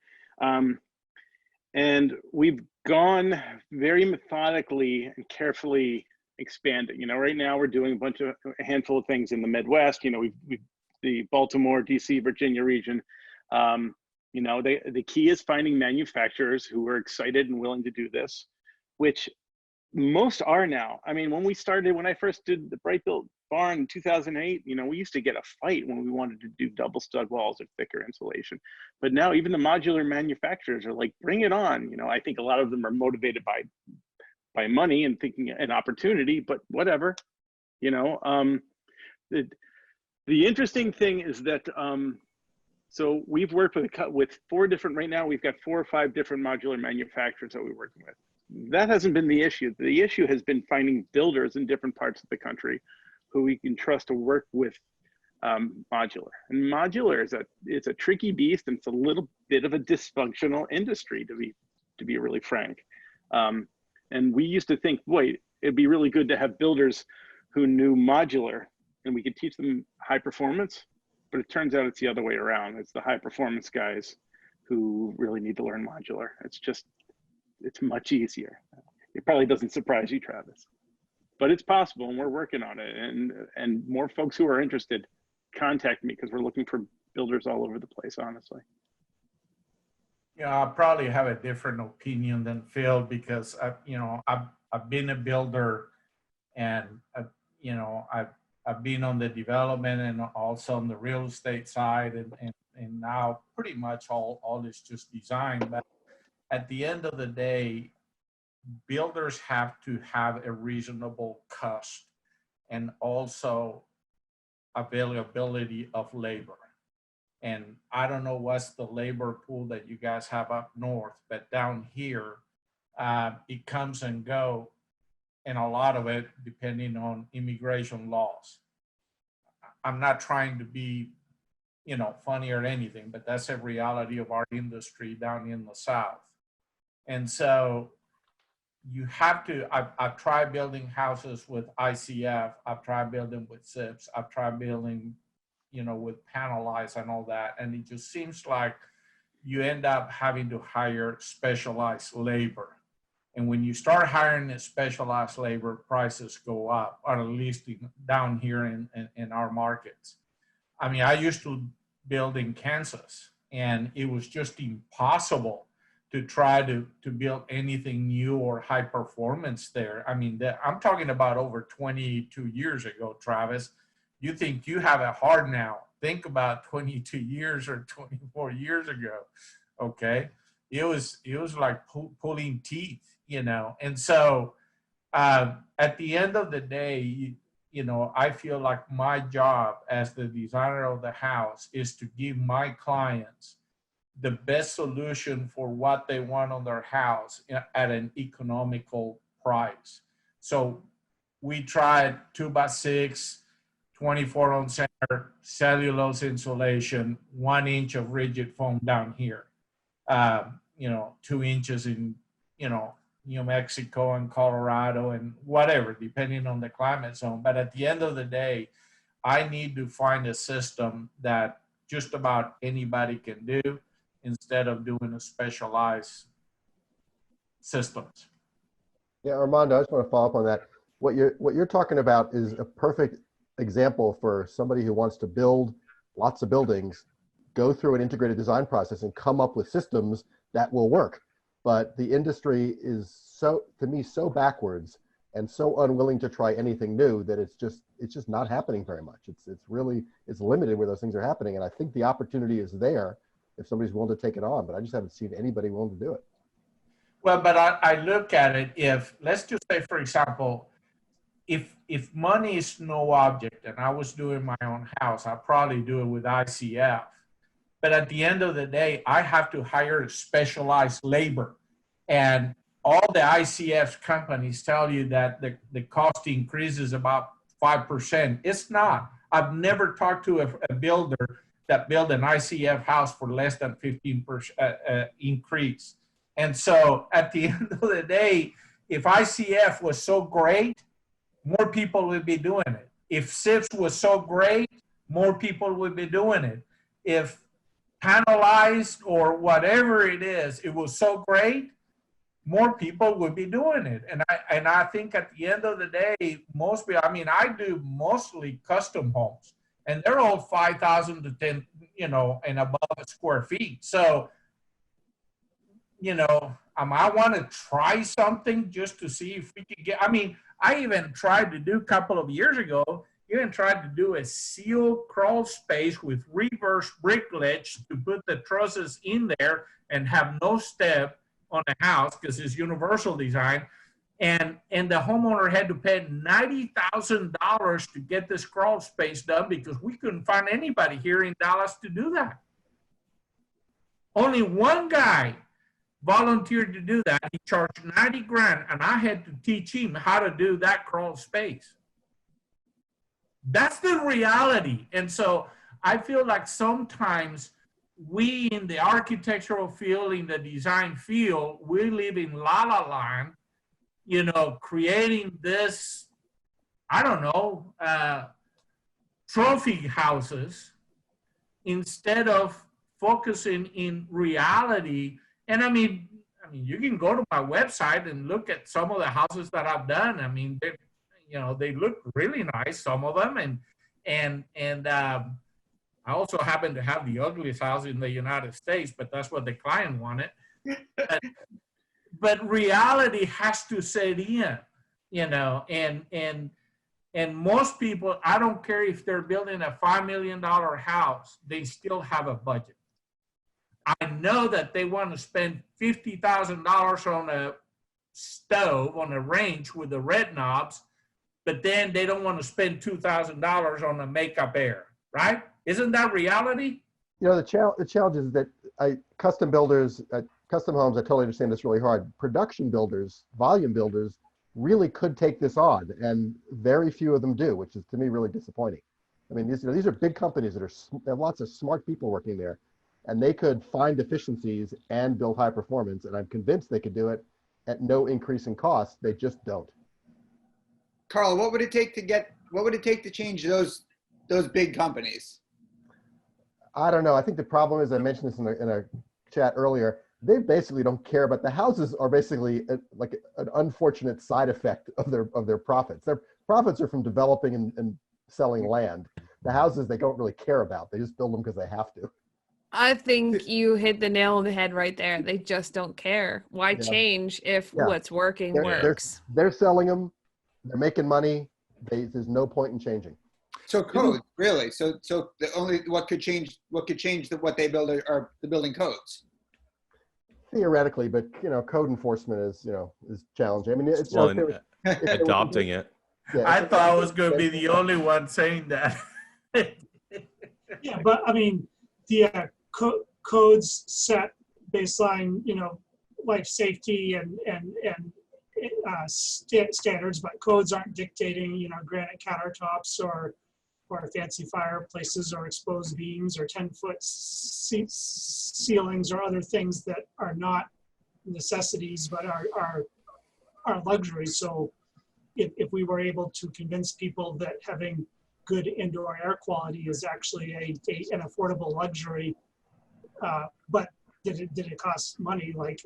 and we've gone very methodically and carefully expanding. You know, right now we're doing a handful of things in the Midwest. You know, we've the Baltimore, DC, Virginia region. You know, the key is finding manufacturers who are excited and willing to do this, which most are now. I mean, when I first did the Brightbuilt barn in 2008, you know, we used to get a fight when we wanted to do double stud walls or thicker insulation. But now even the modular manufacturers are like, bring it on. You know, I think a lot of them are motivated by money and thinking an opportunity, but whatever, you know. The interesting thing is that, so we've worked with 4 different, right now we've got 4 or 5 different modular manufacturers that we're working with. That hasn't been the issue. The issue has been finding builders in different parts of the country who we can trust to work with modular. And modular is it's a tricky beast, and it's a little bit of a dysfunctional industry, to be really frank. And we used to think, boy, it'd be really good to have builders who knew modular and we could teach them high performance, but it turns out it's the other way around. It's the high performance guys who really need to learn modular. It's much easier. It probably doesn't surprise you, Travis, but it's possible, and we're working on it. And more folks who are interested, contact me, because we're looking for builders all over the place, honestly. Yeah, I probably have a different opinion than Phil, because I've been a builder, and I've been on the development and also on the real estate side, and now pretty much all is just design. But at the end of the day, builders have to have a reasonable cost and also availability of labor. And I don't know what's the labor pool that you guys have up north, but down here, it comes and go, and a lot of it depending on immigration laws. I'm not trying to be, funny or anything, but that's a reality of our industry down in the South. And so you have to, I've tried building houses with ICF, I've tried building with SIPs, I've tried building, with panelized and all that. And it just seems like you end up having to hire specialized labor. And when you start hiring a specialized labor, prices go up, or at least down here in our markets. I mean, I used to build in Kansas, and it was just impossible to try to build anything new or high performance there. I mean, I'm talking about over 22 years ago, Travis. You think you have it hard now. Think about 22 years or 24 years ago, okay? It was like pulling teeth, And so at the end of the day, I feel like my job as the designer of the house is to give my clients the best solution for what they want on their house at an economical price. So we tried 2x6, 24 on center, cellulose insulation, 1 inch of rigid foam down here, 2 inches in, New Mexico and Colorado and whatever, depending on the climate zone. But at the end of the day, I need to find a system that just about anybody can do instead of doing a specialized systems. Yeah, Armando, I just want to follow up on that. What you're talking about is a perfect example for somebody who wants to build lots of buildings, go through an integrated design process and come up with systems that will work. But the industry is to me, so backwards and so unwilling to try anything new that it's just not happening very much. It's limited where those things are happening. And I think the opportunity is there if somebody's willing to take it on, but I just haven't seen anybody willing to do it. Well, but I look at it, if, let's just say, for example, if money is no object and I was doing my own house, I'd probably do it with ICF. But at the end of the day, I have to hire specialized labor. And all the ICF companies tell you that the cost increases about 5%. It's not. I've never talked to a builder that built an ICF house for less than 15% increase. And so at the end of the day, if ICF was so great, more people would be doing it. If SIPs was so great, more people would be doing it. If panelized or whatever it is, it was so great, more people would be doing it. And I think at the end of the day, most people, I do mostly custom homes, and they're all 5,000 to 10, and above square feet. So, I want to try something just to see if we could get, I even tried to do a couple of years ago, tried to do a sealed crawl space with reverse brickledge to put the trusses in there and have no step on the house because it's universal design. And the homeowner had to pay $90,000 to get this crawl space done because we couldn't find anybody here in Dallas to do that. Only one guy volunteered to do that. He charged 90 grand, and I had to teach him how to do that crawl space. That's the reality. And so I feel like sometimes we in the architectural field, in the design field, we live in la la land, you know, creating this, I don't know, trophy houses instead of focusing in reality. And I mean, you can go to my website and look at some of the houses that I've done. I mean, they look really nice, some of them, and I also happen to have the ugliest house in the United States, but that's what the client wanted. But reality has to set in, you know, and most people, I don't care if they're building a $5 million house, they still have a budget. I know that they want to spend $50,000 on a stove, on a range with the red knobs, but then they don't want to spend $2,000 on a makeup air, right? Isn't that reality? You know, the challenge is that custom builders, custom homes, I totally understand it's really hard. Production builders, volume builders, really could take this on, and very few of them do, which is to me really disappointing. I mean, these are big companies that have lots of smart people working there, and they could find efficiencies and build high performance, and I'm convinced they could do it at no increase in cost. They just don't. Carl, what would it take to change those big companies? I don't know. I think the problem is, I mentioned this in a chat earlier, they basically don't care, but the houses are basically like an unfortunate side effect of their profits. Their profits are from developing and selling land. The houses they don't really care about. They just build them because they have to. I think you hit the nail on the head right there. They just don't care. Why change if what's working works? They're selling them. They're making money. There's no point in changing. So codes, really? So the only what could change what they build are the building codes. Theoretically, but you know, code enforcement is challenging. I mean, it's adopting it. Yeah, I thought I was going to be the only one saying that. Yeah, but I mean, the codes set baseline, life safety and standards, but codes aren't dictating, granite countertops or fancy fireplaces or exposed beams or 10-foot ceilings or other things that are not necessities but are luxuries. So if we were able to convince people that having good indoor air quality is actually an affordable luxury, but did it cost money? Like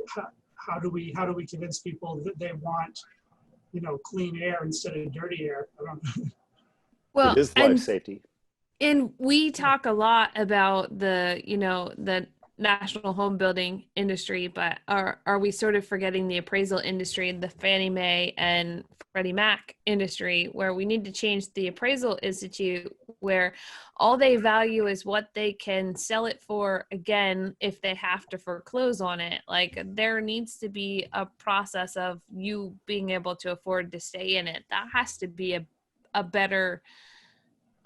how do we convince people that they want clean air instead of dirty air? I don't know. Well, it is life safety. And we talk a lot about the national home building industry, but are we sort of forgetting the appraisal industry, the Fannie Mae and Freddie Mac industry, where we need to change the appraisal institute, where all they value is what they can sell it for again if they have to foreclose on it. Like, there needs to be a process of you being able to afford to stay in it. That has to be a better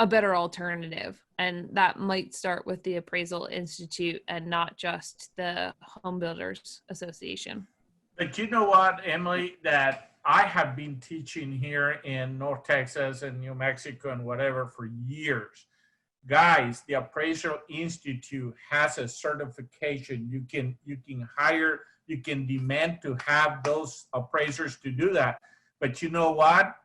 alternative, and that might start with the Appraisal Institute and not just the Home Builders Association. But you know what, Emily, that I have been teaching here in North Texas and New Mexico and whatever for years. Guys, the Appraisal Institute has a certification. You can hire, you can demand to have those appraisers to do that. But you know what?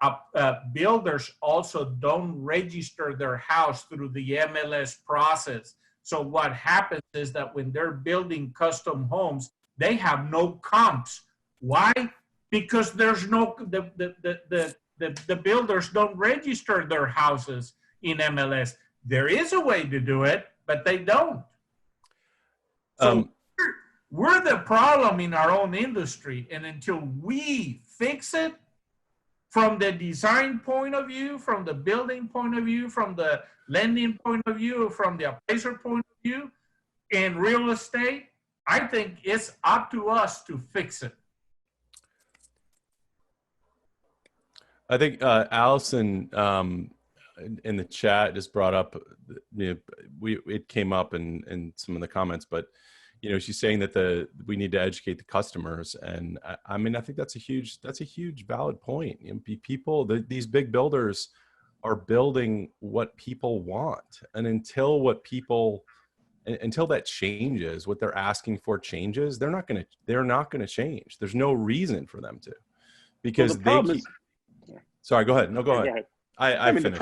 Builders also don't register their house through the MLS process. So what happens is that when they're building custom homes, they have no comps. Why? Because there's no, the builders don't register their houses in MLS. There is a way to do it, but they don't. So we're the problem in our own industry. And until we fix it, from the design point of view, from the building point of view, from the lending point of view, from the appraiser point of view, in real estate, I think it's up to us to fix it. I think Allison in the chat just brought up, it came up in some of the comments, but she's saying that we need to educate the customers, and I mean, I think that's a huge valid point. People, these big builders are building what people want. And until that changes, what they're asking for changes, they're not going to change. There's no reason for them to, because sorry, go ahead. No, go ahead. I mean, finished.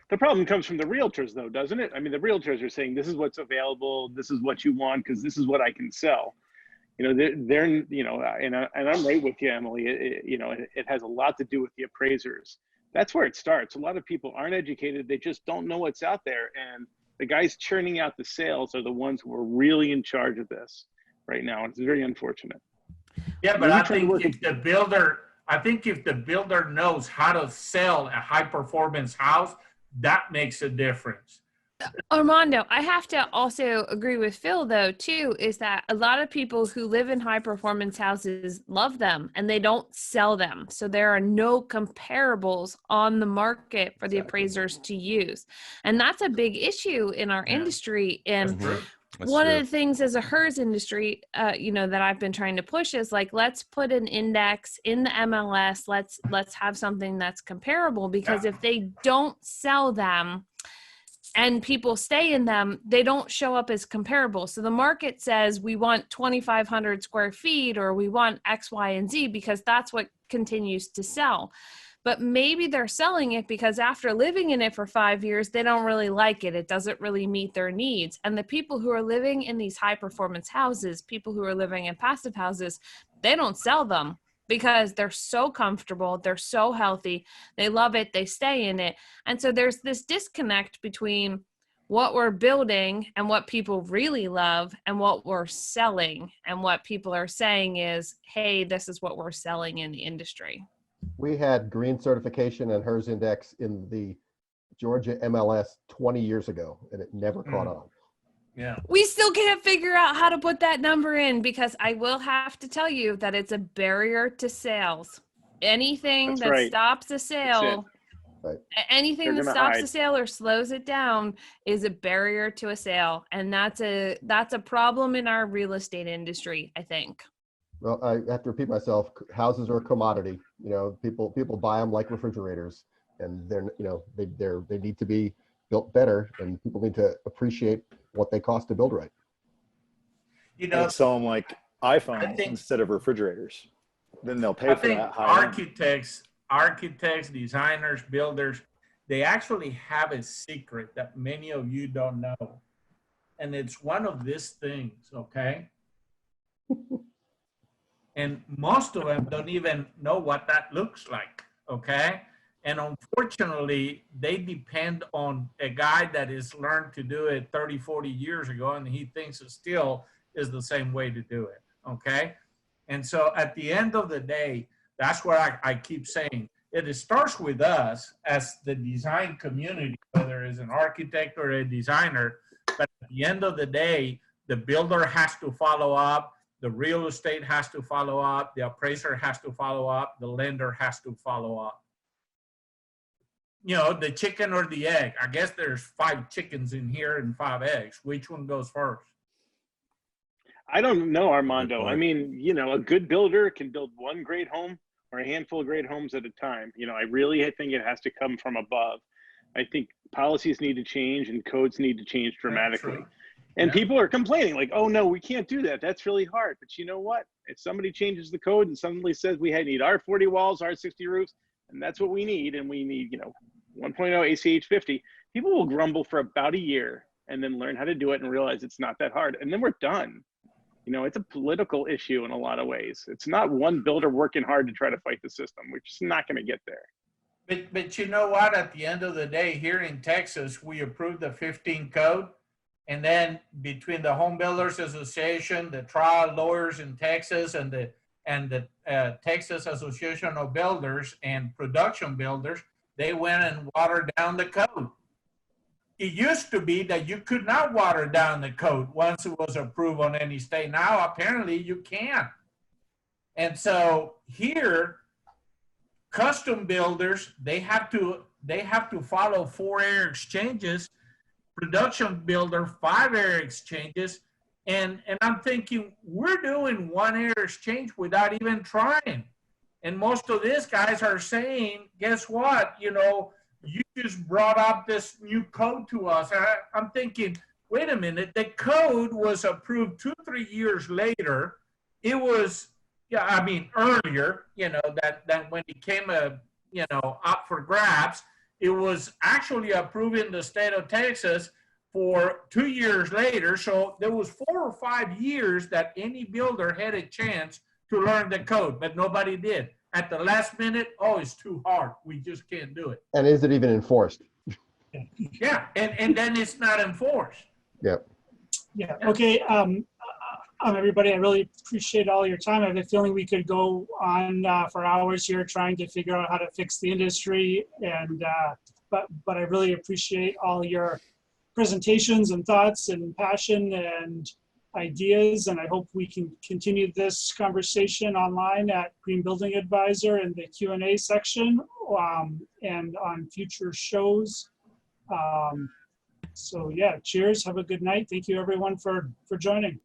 The problem comes from the realtors, though, doesn't it? I mean, the realtors are saying, this is what's available, this is what you want, because this is what I can sell. You know, they're you know, and I'm right with you, Emily. It has a lot to do with the appraisers. That's where it starts. A lot of people aren't educated. They just don't know what's out there. And the guys churning out the sales are the ones who are really in charge of this right now. It's very unfortunate. Yeah, but I think if the builder knows how to sell a high performance house, that makes a difference. Armando, I have to also agree with Phil, though, too, is that a lot of people who live in high performance houses love them and they don't sell them. So there are no comparables on the market for the appraisers to use. And that's a big issue in our industry. And one of the things as a HERS industry, that I've been trying to push is like, let's put an index in the MLS. Let's have something that's comparable, because if they don't sell them, and people stay in them, they don't show up as comparable. So the market says we want 2,500 square feet, or we want X, Y, and Z, because that's what continues to sell. But maybe they're selling it because after living in it for 5 years, they don't really like it. It doesn't really meet their needs. And the people who are living in these high performance houses, people who are living in passive houses, they don't sell them, because they're so comfortable, they're so healthy, they love it, they stay in it. And so there's this disconnect between what we're building and what people really love and what we're selling. And what people are saying is, hey, this is what we're selling in the industry. We had green certification and HERS index in the Georgia MLS 20 years ago, and it never caught on. Yeah. We still can't figure out how to put that number in, because I will have to tell you that it's a barrier to sales. Anything that stops a sale, anything that stops a sale or slows it down is a barrier to a sale. And that's a problem in our real estate industry, I think. Well, I have to repeat myself. Houses are a commodity. You know, people buy them like refrigerators, and they need to be built better, and people need to appreciate what they cost to build right. You know, sell them like iPhones instead of refrigerators. Then they'll pay for that high architects, designers, builders, they actually have a secret that many of you don't know. And it's one of these things, okay? And most of them don't even know what that looks like, okay? And unfortunately, they depend on a guy that has learned to do it 30, 40 years ago, and he thinks it still is the same way to do it, okay? And so at the end of the day, that's where I keep saying, it starts with us as the design community, whether it's an architect or a designer, but at the end of the day, the builder has to follow up, the real estate has to follow up, the appraiser has to follow up, the lender has to follow up. You know, the chicken or the egg. I guess there's 5 chickens in here and 5 eggs. Which one goes first? I don't know, Armando. I mean, you know, a good builder can build one great home or a handful of great homes at a time. You know, I think it has to come from above. I think policies need to change and codes need to change dramatically. And people are complaining like, oh no, we can't do that. That's really hard. But you know what? If somebody changes the code and suddenly says we need R40 walls, R60 roofs, and that's what we need, and we need, you know, 1.0 ACH 50, people will grumble for about a year and then learn how to do it and realize it's not that hard. And then we're done. You know, it's a political issue in a lot of ways. It's not one builder working hard to try to fight the system. We're just not going to get there. But you know what? At the end of the day, here in Texas, we approved the 15 code. And then between the Home Builders Association, the trial lawyers in Texas, and the Texas Association of Builders and Production Builders, they went and watered down the code. It used to be that you could not water down the code once it was approved on any state. Now, apparently, you can. And so here, custom builders, they have to follow 4 area exchanges. Production builder, 5 area exchanges. And I'm thinking, we're doing 1 area exchange without even trying. And most of these guys are saying, guess what? You know, you just brought up this new code to us. I'm thinking, wait a minute, the code was approved 2-3 years later. It was, yeah, I mean, earlier, you know, that when it came, you know, up for grabs, it was actually approved in the state of Texas for 2 years later. So there was 4 or 5 years that any builder had a chance to learn the code, but nobody did. At the last minute, oh, it's too hard. We just can't do it. And is it even enforced? Yeah, and then it's not enforced. Yep. Yeah, okay. Everybody, I really appreciate all your time. I have a feeling we could go on for hours here trying to figure out how to fix the industry. And but I really appreciate all your presentations and thoughts and passion and ideas. And I hope we can continue this conversation online at Green Building Advisor in the Q&A section and on future shows. So yeah, cheers. Have a good night. Thank you everyone for joining.